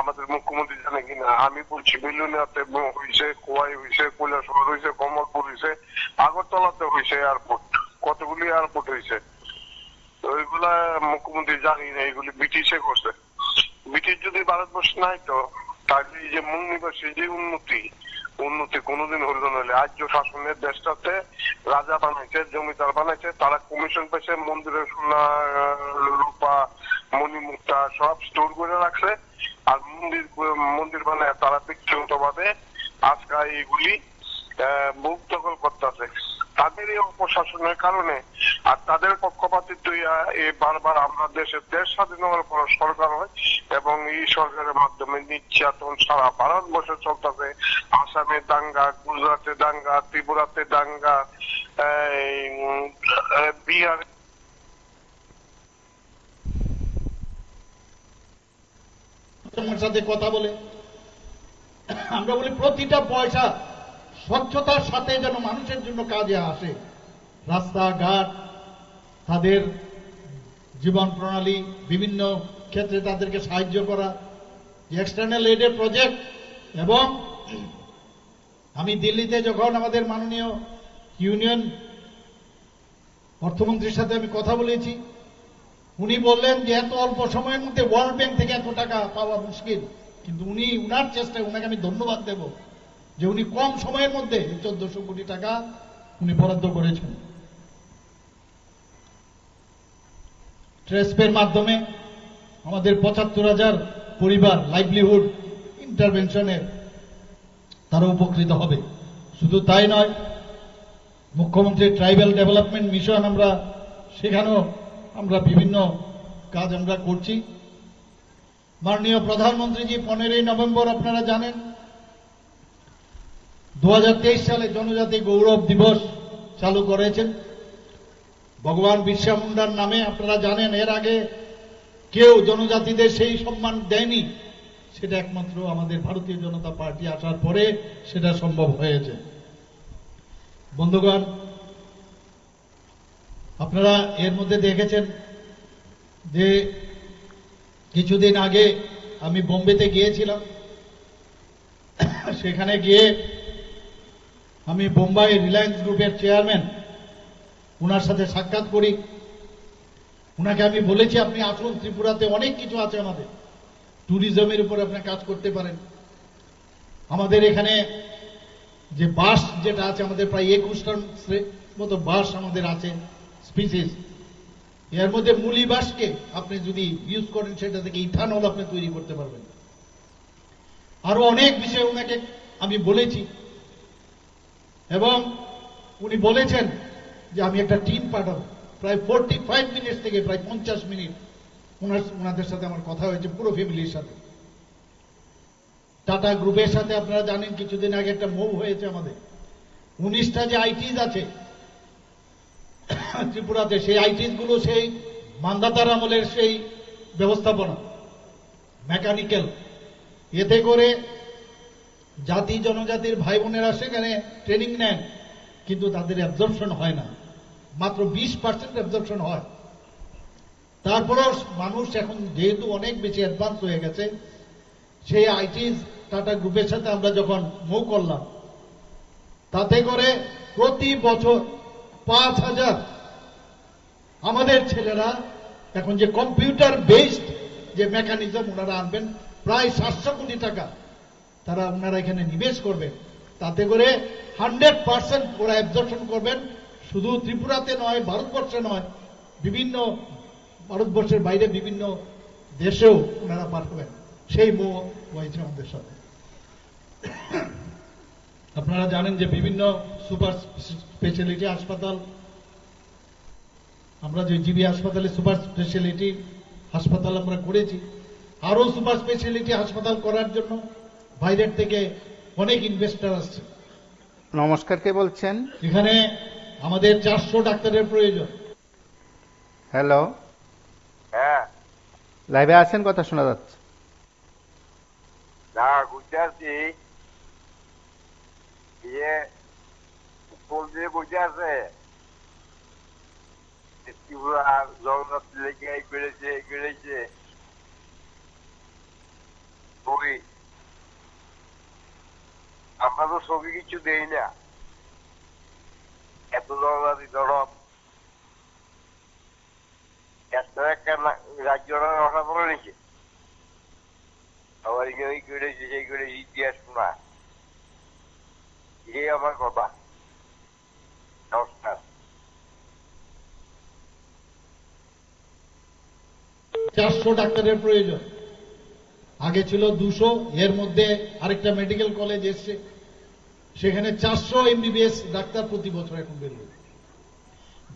আমাদের মুখ্যমন্ত্রী জানে কিনা। আমি বলছি বেলুনিয়াতে হয়েছে, কোয়াই হয়েছে, কৈলাসহর হয়েছে, কমলপুর হয়েছে, আগরতলাতে হয়েছে এয়ারপোর্ট, কতগুলি এয়ারপোর্ট হয়েছে। ওইগুলা মুখ্যমন্ত্রী জানি না, এগুলি ব্রিটিশে করছে। ব্রিটিশ যদি ভারতবর্ষে না হইতো তাহলে এই যে মূল নিবাসী যে উন্নতি কোনোদিন হইল নইলে। আর্য শাসনের দেশটাতে রাজা বানাইছে, জমিদার বানাইছে, তারা কমিশন পেয়েছে, মন্দিরের সোনা রূপা মণিমুক্তা সব স্টোর করে রাখছে, আর মন্দির বানায় তারা ব্যক্তিগত ভাবে আজকে এইগুলি মুখ দখল করতেছে। তাদের এই অপশাসনের কারণে আর তাদের পক্ষপাতিত্ব বারবার আমরা দেশ স্বাধীন হওয়ার পর সরকার হয়, এবং এই সরকারের মাধ্যমে নির্যাতন সারা ভারতবর্ষে চলতেছে। আসামে দাঙ্গা, গুজরাটে দাঙ্গা, ত্রিপুরাতে দাঙ্গা, বিহারে সাথে কথা বলে আমরা বলি প্রতিটা পয়সা স্বচ্ছতার সাথে যেন মানুষের জন্য কাজে আসে। রাস্তাঘাট, তাদের জীবন প্রণালী, বিভিন্ন ক্ষেত্রে তাদেরকে সাহায্য করা, এক্সটার্নাল এইডের প্রজেক্ট। এবং আমি দিল্লিতে যখন আমাদের মাননীয় ইউনিয়ন অর্থমন্ত্রীর সাথে আমি কথা বলেছি, উনি বললেন যে এত অল্প সময়ের মধ্যে ওয়ার্ল্ড ব্যাংক থেকে এত টাকা পাওয়া মুশকিল, কিন্তু উনি উনার চেষ্টায়, উনাকে আমি ধন্যবাদ দেব যে উনি কম সময়ের মধ্যে 1400 কোটি টাকা উনি বরাদ্দ করেছেন। ট্রেসপের মাধ্যমে আমাদের 75,000 পরিবার লাইভলিহুড ইন্টারভেনশনের তারা উপকৃত হবে। শুধু তাই নয়, মুখ্যমন্ত্রীর ট্রাইবাল ডেভেলপমেন্ট মিশন আমরা সেখানেও আমরা বিভিন্ন কাজ আমরা করছি। মাননীয় প্রধানমন্ত্রীজি 15ই নভেম্বর আপনারা জানেন 2023 সালে জনজাতি গৌরব দিবস চালু করেছেন ভগবান বিরসা মুন্ডার নামে। আপনারা জানেন এর আগে কেউ জনজাতিদের সেই সম্মান দেয়নি, সেটা একমাত্র আমাদের ভারতীয় জনতা পার্টি আসার পরে সেটা সম্ভব হয়েছে। বন্ধুগণ, আপনারা এর মধ্যে দেখেছেন যে কিছুদিন আগে আমি বোম্বেতে গিয়েছিলাম। সেখানে গিয়ে আমি বোম্বাই রিলায়েন্স গ্রুপের চেয়ারম্যান ওনার সাথে সাক্ষাৎ করি। ওনাকে আমি বলেছি, আপনি আসুন, ত্রিপুরাতে অনেক কিছু আছে, আমাদের ট্যুরিজমের উপর আপনি কাজ করতে পারেন। আমাদের এখানে যে বাঁশ যেটা আছে, আমাদের প্রায় 21টার মতো বাঁশ আমাদের আছে স্পিসিস। এর মধ্যে মুলি বাঁশকে আপনি যদি ইউজ করেন, সেটা থেকে ইথানল আপনি তৈরি করতে পারবেন। আরো অনেক বিষয় ওনাকে আমি বলেছি, এবং উনি বলেছেন যে আমি একটা টিম পাঠাবো। প্রায় 45 মিনিট থেকে প্রায় 50 মিনিট ওনাদের সাথে আমার কথা হয়েছে, পুরো ফ্যামিলির সাথে। টাটা গ্রুপের সাথে আপনারা জানেন কিছুদিন আগে একটা মুভ হয়েছে আমাদের। 19টা যে আইটিস আছে ত্রিপুরাতে, সেই আইটিস গুলো সেই মান্দাতার আমলের সেই ব্যবস্থাপনা, মেকানিক্যাল। এতে করে জাতি জনজাতির ভাই বোনেরা সেখানে ট্রেনিং নেন, কিন্তু তাদের অ্যাবজর্পশন হয় না, মাত্র 20% অ্যাবজর্পশন হয়। তারপরেও মানুষ এখন যেহেতু অনেক বেশি অ্যাডভান্স হয়ে গেছে, সেই আইটিস টাটা গ্রুপের সাথে আমরা যখন মুভ করলাম, তাতে করে প্রতি বছর 5,000 আমাদের ছেলেরা এখন যে কম্পিউটার বেসড যে মেকানিজম ওনারা আনবেন, প্রায় 700 কোটি টাকা ওনারা এখানে নিবেশ করবেন। তাতে করে 100% ওরা অ্যাবজর্পশন করবেন, শুধু ত্রিপুরাতে নয়, ভারতবর্ষে নয়, বিভিন্ন ভারতবর্ষের বাইরে বিভিন্ন দেশেও ওনারা পাঠাবেন। সেই মোহ হয়েছে আমাদের সাথে। আপনারা জানেন যে বিভিন্ন সুপার স্পেশালিটি হাসপাতাল, আমরা যে জিবি হাসপাতালে সুপার স্পেশালিটি হাসপাতাল আমরা করেছি। আরো সুপার স্পেশালিটি হাসপাতাল করার জন্য বাইরের থেকে অনেক ইনভেস্টর আসছে। নমস্কার, কে বলছেন? এখানে আমাদের 400 ডাক্তারের প্রয়োজন। হ্যালো, হ্যাঁ, লাইভে আছেন, কথা শোনা যাচ্ছে। না গুজরাটি ইয়ে ফুল দিয়ে বুঝে আছে, ত্রিপুরা জগন্নাথ লেগে বেড়েছে ছবি। আমরা তো ছবি কিছু দেই না, এত জগন্নাথী ধরম একটা রাজ্যটা রক্ষা করে নিচ্ছে। আবার এই করেছে সেই করেছে, ইতিহাস শোনা, এই আমার কথা। নমস্কার। 400 ডাক্তারের প্রয়োজন, আগে ছিল 200। এর মধ্যে আরেকটা মেডিকেল কলেজ এসছে, সেখানে 400 এমবিবিএস ডাক্তার প্রতি বছর এখন বেরোবে।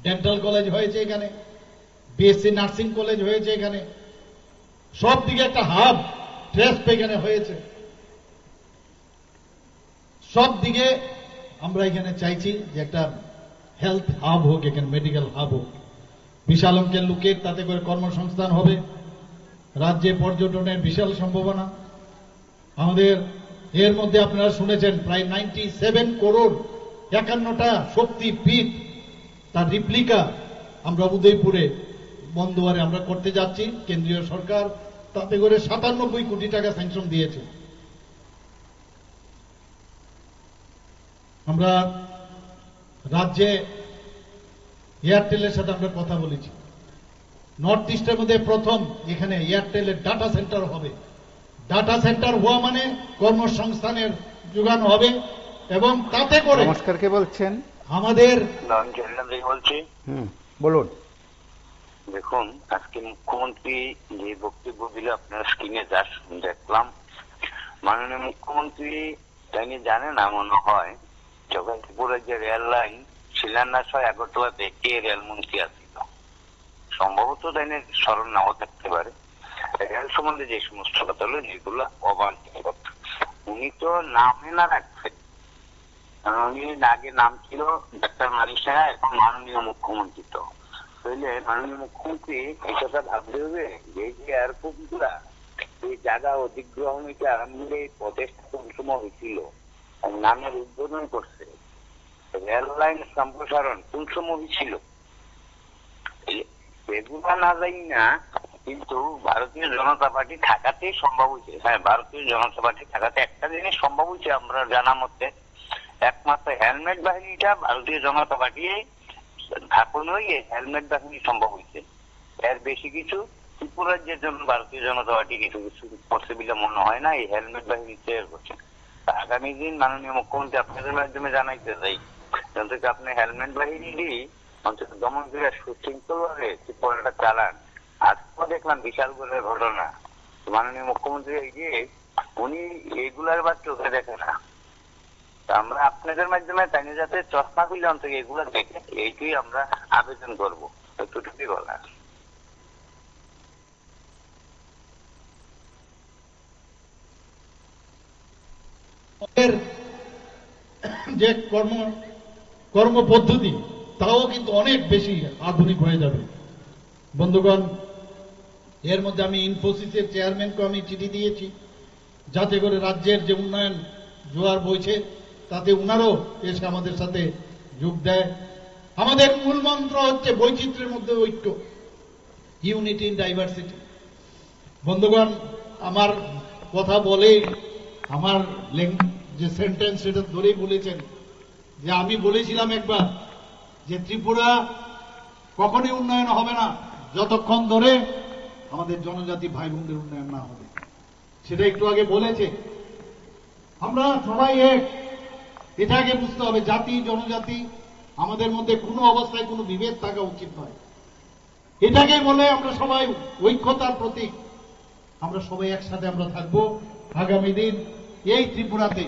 ডেন্টাল কলেজ হয়েছে এখানে, বিএসসি নার্সিং কলেজ হয়েছে এখানে, সব দিকে একটা হাব ট্রেস্ট এখানে হয়েছে। সব দিকে আমরা এখানে চাইছি যে একটা হেলথ হাব হোক, এখানে মেডিকেল হাব হোক, বিশাল অঙ্কের লোকের তাতে করে কর্মসংস্থান হবে, রাজ্যে পর্যটনের বিশাল সম্ভাবনা আমাদের। এর মধ্যে আপনারা শুনেছেন প্রায় 97 করোড় 51টা শক্তি পীঠ, তার রিপ্লিকা আমরা উদয়পুরে বন্দোয়ারে আমরা করতে যাচ্ছি। কেন্দ্রীয় সরকার তাতে করে 97 কোটি টাকা স্যাংশন দিয়েছে। আমরা রাজ্যে এয়ারটেলের সাথে আমরা কথা বলেছি, নর্থ ইস্টের মধ্যে প্রথম এখানে এয়ারটেলের ডাটা সেন্টার হবে। ডাটা সেন্টার হওয়া মানে কর্মসংস্থানের যোগান হবে, এবং তাতে করে। নমস্কার, কে বলছেন? আমাদের বলছি। বলুন। দেখুন, আজকে মুখ্যমন্ত্রী যে বক্তব্য দিল আপনার স্ক্রিনে যা দেখলাম, মাননীয় মুখ্যমন্ত্রী তাই জানে না মনে হয় যখন ত্রিপুরার যে রেল লাইন শিলান্যাস হয় আগরতলাতে, কে রেলমন্ত্রী আসছিল, সম্ভবত তাই স্মরণ নাও থাকতে পারে। রেল সম্বন্ধে যে সমস্ত কথা হলো যেগুলো অবাঞ্ছিত কথা, উনি তো নামে না রাখছেন। উনি আগে নাম ছিল ডাক্তার মানিক সাহা, এখন মাননীয় মুখ্যমন্ত্রী। তো তাইলে মাননীয় মুখ্যমন্ত্রী এই কথা ভাবতে হবে যে এয়ারপোর্ট গুলা এই জায়গা অধিগ্রহণ হইতে আরম্ভ করে প্রচেষ্টা কোন সময় হয়েছিল, নামের উদ্বোধন করছে, রেল লাইন সম্প্রসারণ কোন সময় ছিল এগুলা না যাই না, কিন্তু ভারতীয় জনতা পার্টি থাকাতেই সম্ভব হয়েছে। হ্যাঁ, ভারতীয় জনতা পার্টি থাকাতে একটা জিনিস সম্ভব হয়েছে আমরা জানা মতে, একমাত্র হেলমেট বাহিনীটা ভারতীয় জনতা পার্টি থাকুনই হেলমেট বাহিনী সম্ভব হয়েছে। এর বেশি কিছু ত্রিপুরা রাজ্যের জন্য ভারতীয় জনতা পার্টি কিছু কিছু করছে বলে মনে হয় না। এই হেলমেট বাহিনী তৈরি করছে। আগামী দিন মাননীয় মুখ্যমন্ত্রী আপনাদের মাধ্যমে জানাইতে চাই, অন্তত আপনি হেলমেট বাহিনী অন্তত দমন করে সুশৃঙ্খল ভাবে ত্রিপুরাটা চালান। আজকেও দেখলাম বিশাল বলে ঘটনা, মাননীয় মুখ্যমন্ত্রী এই যে উনি এইগুলার বা চোখে দেখে না। আমরা আপনাদের মাধ্যমে তাই যাতে চশমা খুলে অন্তত এগুলো দেখে, এইটাই আমরা আবেদন করবো। এতটুকুই বলা। যে কর্ম পদ্ধতি তাও কিন্তু অনেক বেশি আধুনিক হয়ে যাবে। বন্ধুগণ, এর মধ্যে আমি ইনফোসিসের চেয়ারম্যানকে আমি চিঠি দিয়েছি, যাতে করে রাজ্যের যে উন্নয়ন জোয়ার বইছে তাতে উনারও এসে আমাদের সাথে যোগ দেয়। আমাদের মূল মন্ত্র হচ্ছে বৈচিত্র্যের মধ্যে ঐক্য, ইউনিটি ইন ডাইভার্সিটি। বন্ধুগণ, আমার কথা বলে আমার যে সেন্টেন্স সেটা ধরেই বলেছেন যে আমি বলেছিলাম একবার যে ত্রিপুরা কখনই উন্নয়ন হবে না যতক্ষণ ধরে আমাদের জনজাতি ভাই বোনদের উন্নয়ন না হবে। সেটা একটু আগে বলেছে। আমরা সবাই এক, এটা আগে বুঝতে হবে। জাতি জনজাতি আমাদের মধ্যে কোনো অবস্থায় কোনো বিভেদ থাকা উচিত নয়। এটাকে বলে আমরা সবাই ঐক্যতার প্রতীক। আমরা সবাই একসাথে আমরা থাকবো। আগামী দিন এই ত্রিপুরাতে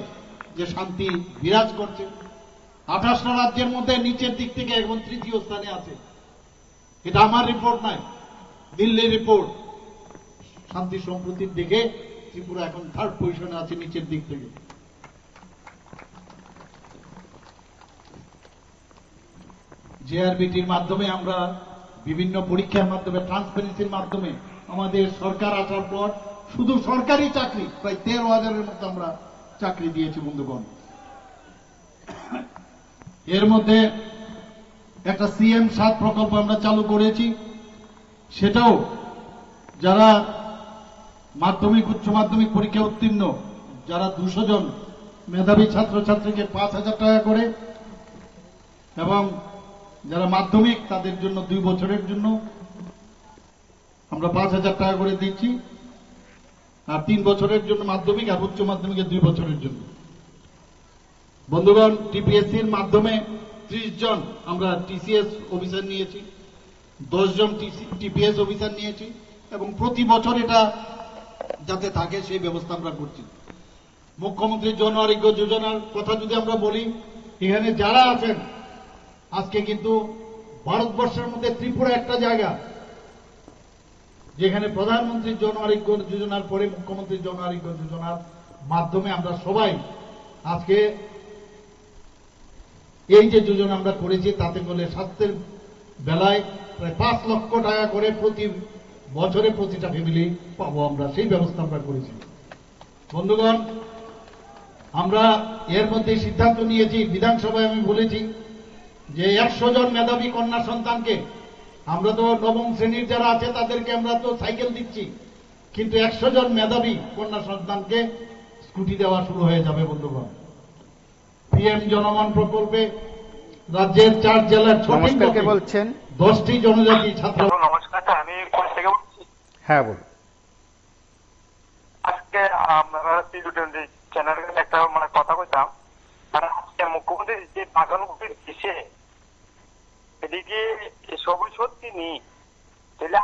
যে শান্তি বিরাজ করছে, 28টা রাজ্যের মধ্যে নিচের দিক থেকে এখন 3য় স্থানে আছে। এটা আমার রিপোর্ট নয়, দিল্লির রিপোর্ট। শান্তি সম্প্রীতির দিকে ত্রিপুরা এখন 3rd পজিশনে আছে নিচের দিক থেকে। জেআরবিটির মাধ্যমে আমরা বিভিন্ন পরীক্ষার মাধ্যমে, ট্রান্সপারেন্সির মাধ্যমে আমাদের সরকার আসার পর শুধু সরকারি চাকরি প্রায় 13,000-এর মতো আমরা চাকরি দিয়েছি। বন্ধুগণ, এর মধ্যে একটা CM7 প্রকল্প আমরা চালু করেছি। সেটাও যারা মাধ্যমিক উচ্চ মাধ্যমিক পরীক্ষা উত্তীর্ণ যারা 200 জন মেধাবী ছাত্রছাত্রীকে 5,000 টাকা করে, এবং যারা মাধ্যমিক তাদের জন্য 2 বছরের জন্য আমরা 5,000 টাকা করে দিচ্ছি, আর 3 বছরের জন্য মাধ্যমিক আর উচ্চ মাধ্যমিকের 2 বছরের জন্য। বন্ধুগণ, টিপিএসসির মাধ্যমে 30 জন আমরা TCS অফিসার নিয়েছি, 10 জন TPS অফিসার নিয়েছি, এবং প্রতি বছর এটা যাতে থাকে সেই ব্যবস্থা আমরা করছি। মুখ্যমন্ত্রী জন আরোগ্য যোজনার কথা যদি আমরা বলি, এখানে যারা আছেন আজকে কিন্তু ভারতবর্ষের মধ্যে ত্রিপুরা একটা জায়গা যেখানে প্রধানমন্ত্রী জন আরোগ্য যোজনার পরে মুখ্যমন্ত্রী জন আরোগ্য যোজনার মাধ্যমে আমরা সবাই আজকে এই যে যোজনা আমরা করেছি তাতে করে স্বাস্থ্যের বেলায় প্রায় 5 লক্ষ টাকা করে প্রতি বছরে প্রতিটা ফ্যামিলি পাবো আমরা, সেই ব্যবস্থা আমরা করেছি। বন্ধুগণ, আমরা এর মধ্যে সিদ্ধান্ত নিয়েছি, বিধানসভায় আমি বলেছি যে 100 জন মেধাবী কন্যা সন্তানকে, আমরা তো 9ম শ্রেণীর যারা আছে তাদেরকে আমরা তো সাইকেল দিচ্ছি, কিন্তু 100 জন মেধাবী কন্যা সন্তানকে স্কুটি দেওয়া শুরু হয়ে যাবে। বন্ধুগণ, PM জনমন প্রকল্পে রাজ্যের 4 জেলার 6টি বলছেন 10টি জনজাতি ছাত্র। নমস্কার, আমি কোন থেকে বলছি? হ্যাঁ, বলুন। আজকে আমরা চ্যানেলে একটা কথা কইতাম, আজকে মুখ্যমন্ত্রী যে বাগানগুলি দিছে এদিকে সবই সত্যি নেই। তাহলে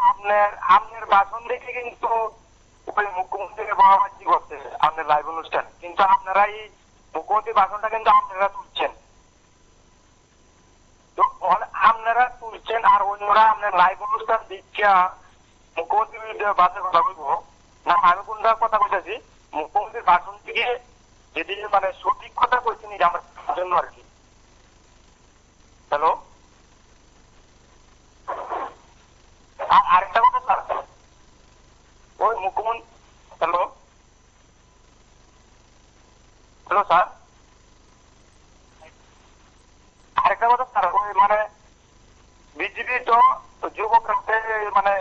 আপনার ভাষণ দেখে কিন্তু ওই মুখ্যমন্ত্রীকে বাবাবাজি করছে আপনার লাইভ অনুষ্ঠান, কিন্তু আপনারা এই মুখ্যমন্ত্রীর ভাষণটা কিন্তু আপনারা তুলছেন। তো আপনারা তুলছেন আর অন্যরা আপনার লাইভ অনুষ্ঠান দেখিয়া মুখ্যমন্ত্রীর বিরুদ্ধে বাজে কথা বলবো না। আমি কোনটা কথা বলতেছি, মুখ্যমন্ত্রীর ভাষণ থেকে যদি সঠিক কথা কইছেন যে আমার জন্য আর কি। হ্যালো, আরেকটা কথা স্যার, ওই মুখ্যমন্ত্রী, হ্যালো হ্যালো স্যার, তো যুবকরা মানে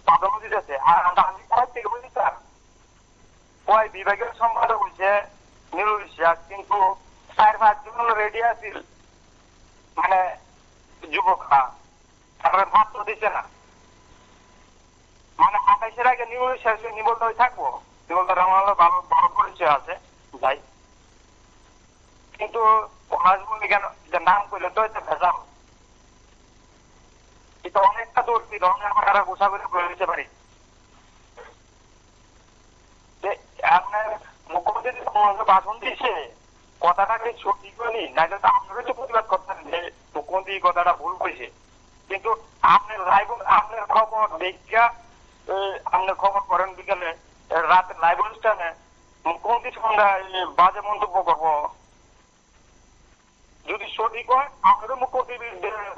প্রাধান্য দিতেছে, আর আমি কয় থেকে বুঝি স্যার কয় বিভাগের সম্পাদক হয়েছে নীলুল বিশ্বাস, কিন্তু 4-5 জন রেডি আছিল মানে যুবকরা, তারপরে মাত্র দিচ্ছে না, মানে 28-এর আগে নীলুল বিশ্বাস নিবন্ধ হয়ে থাকবো, নিবন্ধন আমার ভালো বড় পরিচয় আছে ভাই, কিন্তু কেন নাম করলে তো এটা ভেজাল, এটা অনেকটা দূর ছিল, আমরা গোসা করে বলে দিতে পারি। আপনার মুখ্যমন্ত্রী ভাষণ দিয়েছে কথাটাকে সঠিক হয়নি, নাইলে তো আপনাকে তো প্রতিবাদ করতেন যে মুখ্যমন্ত্রী কথাটা ভুল করেছে, কিন্তু আপনার আপনার খবর দেখা আপনার খবর করেন বিকেলে রাতে লাইভ অনুষ্ঠানে মুখ্যমন্ত্রীর সঙ্গে বাজে মন্তব্য করবো, যদি সঠিক হয় আপনারও মুখ্যমন্ত্রী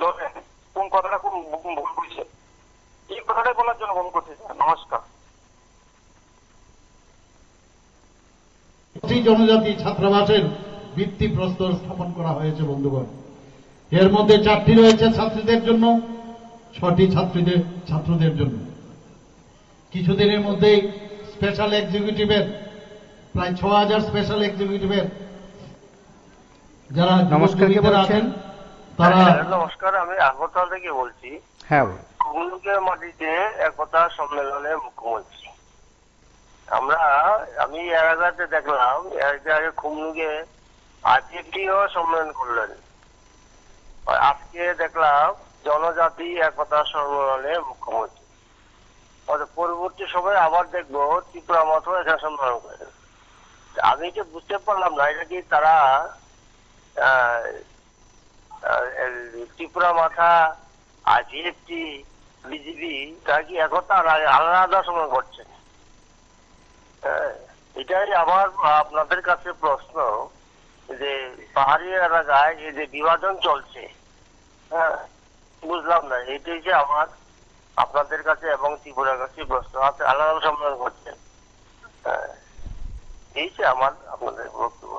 ধরেন কোন কথাটা কোন ভুল করেছে, এই কথাটাই বলার জন্য ফোন করছি। নমস্কার। জনজাতি ছাত্রাবাসের ভিত্তিপ্রস্তর স্থাপন করা হয়েছে বন্ধুগণ। এর মধ্যে 4টি রয়েছে ছাত্রীদের জন্য, 6টি ছাত্রদের জন্য। কিছুদিনের মধ্যেই স্পেশাল এক্সিকিউটিভের প্রায় 6000 স্পেশাল এক্সিকিউটিভের যারা নমস্কার আছেন তারা। নমস্কার, আমি আগরতলা থেকে বলছি। হ্যাঁ, খুমলুকের মাটিতে একতা সম্মেলনে মুখ্যমন্ত্রী আমি এর আগে দেখলাম, এর আগে খুমলুকে আইপিএফটিও সম্মেলন করলেন, আজকে দেখলাম জনজাতি একতা সম্মেলনে মুখ্যমন্ত্রী, পরবর্তী সময় আবার দেখবো ত্রিপুরা মতো এখানে সম্মেলন করেন। আমি তো বুঝতে পারলাম না, এটা কি তারা ত্রিপুরা মাথা আইপিএফটি বিজেপি তারা কি একতা আলাদা সময় করছে? এটাই আমার আপনাদের কাছে প্রশ্ন, যে পাহাড়ি এলাকায় এই যে বিভাজন চলছে, বুঝলাম না, এটাই যে আমার আপনাদের কাছে এবং ত্রিপুরার কাছে প্রশ্ন আছে, আলাদা সম্মেলন করছে, এই যে আমার আপনাদের বক্তব্য।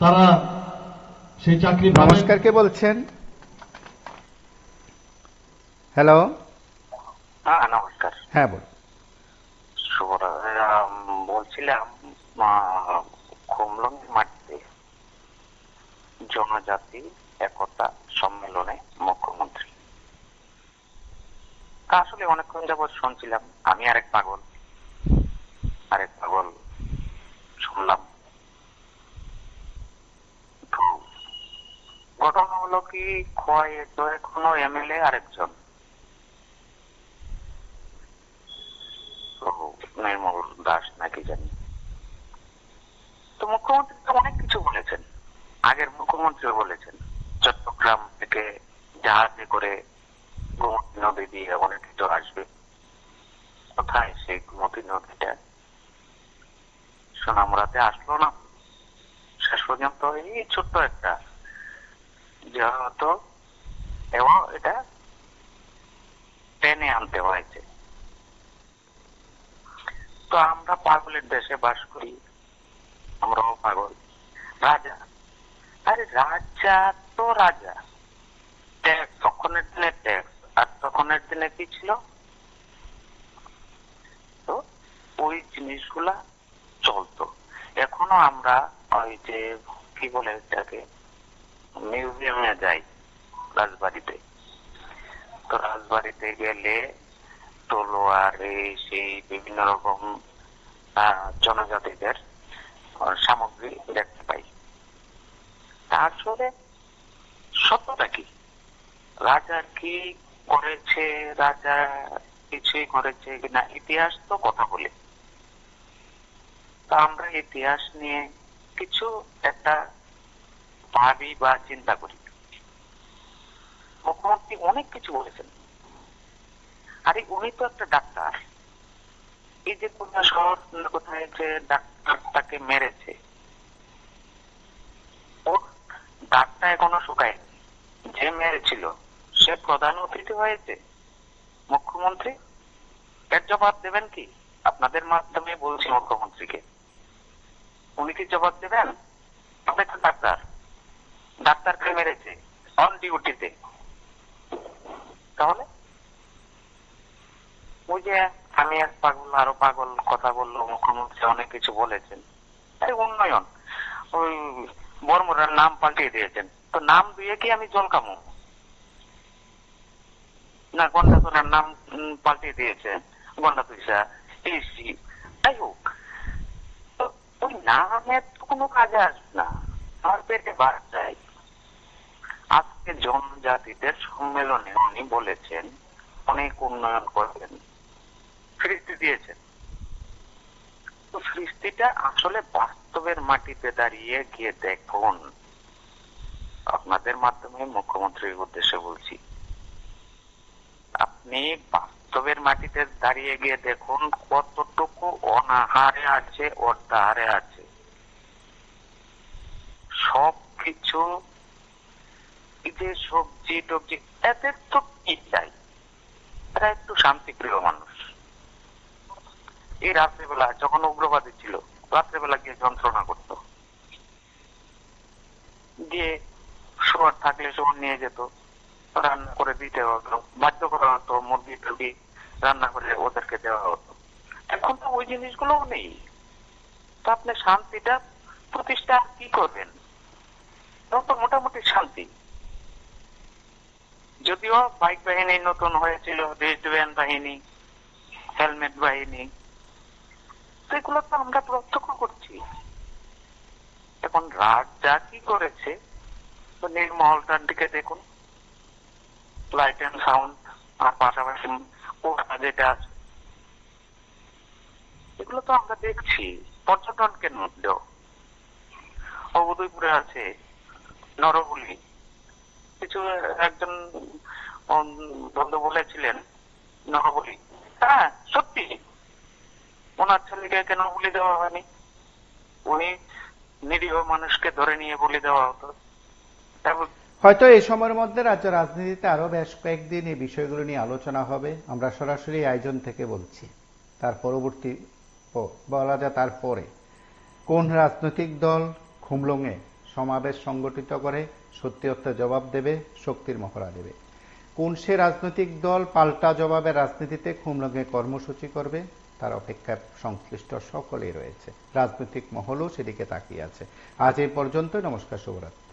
তারা সেই চাকরি। নমস্কার, কে বলছেন? হ্যালো। হ্যাঁ নমস্কার। হ্যাঁ বল। বলছিলাম খুমলুং মাটিতে জনজাতি একতা সম্মেলনে মুখ্যমন্ত্রী, আসলে অনেকক্ষণ যাবৎ শুনছিলাম, আমি আরেক পাগল শুনলাম। ঘটনা হলো কি, এখনো এমএলএ আরেকজন নির্মল দাস নাকি জানি, তো মুখ্যমন্ত্রী তো অনেক কিছু বলেছেন, আগের মুখ্যমন্ত্রীও বলেছেন চট্টগ্রাম থেকে জাহাজে করে গোমতী নদী দিয়ে অনেক কিছু আসবে, কোথায় সেই গোমতী নদীটা? সোনামুড়াতে আসলো না, শেষ পর্যন্ত এই ছোট্ট একটা যেহেতু, এবং এটা টেনে আনতে হয়েছে। তো আমরা পাগলের দেশে বাস করি, আমরাও পাগল। রাজা, আরে রাজা তো রাজা, ট্যাক্স, তখনের দিনে ট্যাক্স, আর তখনের দিনে কি ছিল, তো ওই জিনিসগুলা চলতো। এখনো আমরা ওই যে কি বলে এটাকে, মিউজিয়ামে যাই রাজবাড়িতে, তো রাজবাড়িতে গেলে তলোয়ার সেই বিভিন্ন রকম জনজাতিদের সামগ্রী দেখতে পাই। আসলে সত্যটা কি, রাজা কি করেছে, রাজা কিছুই করেছে কিনা, ইতিহাস তো কথা বলে, তা আমরা ইতিহাস নিয়ে কিছু একটা ভাবি বা চিন্তা করি। মুখ্যমন্ত্রী অনেক কিছু বলেছেন, আরে উনি তো একটা ডাক্তার, এই যে শহর কোথায় যে ডাক্তারটাকে মেরেছে, ওর ডাক্তার এখনো শুকায়নি, যে মেরেছিল সে প্রধান অতিথি হয়েছে মুখ্যমন্ত্রী, এর জবাব দেবেন কি? আপনাদের মাধ্যমে বলছি মুখ্যমন্ত্রীকে, উনি কি জবাব দেবেন? আপনি তো ডাক্তার, ডাক্তারকে মেরেছে অন ডিউটিতে। তাহলে ওই যে আমি এক পাগল আরো পাগল কথা বললো, মুখ্যমন্ত্রী অনেক কিছু বলেছেন, এই উন্নয়ন, ওই বর্মরার নাম পাল্টিয়ে দিয়েছেন, তো নাম দিয়ে কি আমি জল কামো? না, গন্ডাচড়ার নাম পাল্টিয়ে দিয়েছে গন্ডা তুইসা, এসি, যাই হোক, তো ওই নামের তো কোনো কাজে আসবে না, আমার পেটে বাদ যায়। আজকে জনজাতিদের সম্মেলনে উনি বলেছেন অনেক উন্নয়ন করবেন, ফিরিস্তি দিয়েছেন। তো ফিরিস্তিটা আসলে বাস্তবের মাটিতে দাঁড়িয়ে গিয়ে দেখুন। আপনাদের মাধ্যমে মুখ্যমন্ত্রীর উদ্দেশ্যে বলছি, আপনি বাস্তবের মাটিতে দাঁড়িয়ে গিয়ে দেখুন কতটুকু অনাহারে আছে, অর্ধাহারে আছে। সবকিছু যে সবজি টবজি, এদের তো কি চাই? এরা একটু শান্তিপ্রিয় মানুষ। এই রাত্রেবেলা যখন উগ্রবাদী ছিল, রাত্রেবেলা গিয়ে যন্ত্রণা করতো, গিয়ে শোয়ার থাকলে শোয়ার নিয়ে যেত, রান্না করে দিতে হতো, বাধ্য করা হতো, মুরগি টুরগি রান্না করে ওদেরকে দেওয়া হতো। এখন তো ওই জিনিসগুলোও নেই। তো আপনি শান্তিটা প্রতিষ্ঠা কি করবেন? তখন তো মোটামুটি শান্তি। যদিও বাইক বাহিনী নতুন হয়েছিল, রেস্টব্যান্ড বাহিনী, হেলমেট বাহিনী, সেগুলো তো আমরা প্রত্যক্ষ করছি। এখন রাত যা কি করেছে, তো নির্মহলটার দিকে দেখুন, লাইট অ্যান্ড সাউন্ড, আর পাশাপাশি কোটা যেটা আছে, এগুলো তো আমরা দেখছি। পর্যটনকে মধ্যেও উদয়পুরে আছে নরবলি, কিছু একজন বন্ধু বলেছিলেন নরবলি, হ্যাঁ সত্যি, ওনার ছেলেকে কেন বলি দেওয়া হয়নি? উনি নিরীহ মানুষকে ধরে নিয়ে বলি দেওয়া হতো। হয়তো এই সময়ের মধ্যে রাজ্য রাজনীতিতে আরো বেশ কয়েকদিন এই বিষয়গুলো নিয়ে আলোচনা হবে। আমরা সরাসরি আয়োজন থেকে বলছি, তার পরবর্তী বলা যায় তারপরে কোন রাজনৈতিক দল খুমলুঙে সমাবেশ সংগঠিত করে সত্যি অর্থে জবাব দেবে, শক্তির মহড়া দেবে, কোন সে রাজনৈতিক দল পাল্টা জবাবের রাজনীতিতে খুমলুঙে কর্মসূচি করবে, তার অপেক্ষায় সংশ্লিষ্ট সকলেই রয়েছে। রাজনৈতিক মহলও সেদিকে তাকিয়ে আছে। আজ এই পর্যন্ত। নমস্কার, শুভরাত্রি।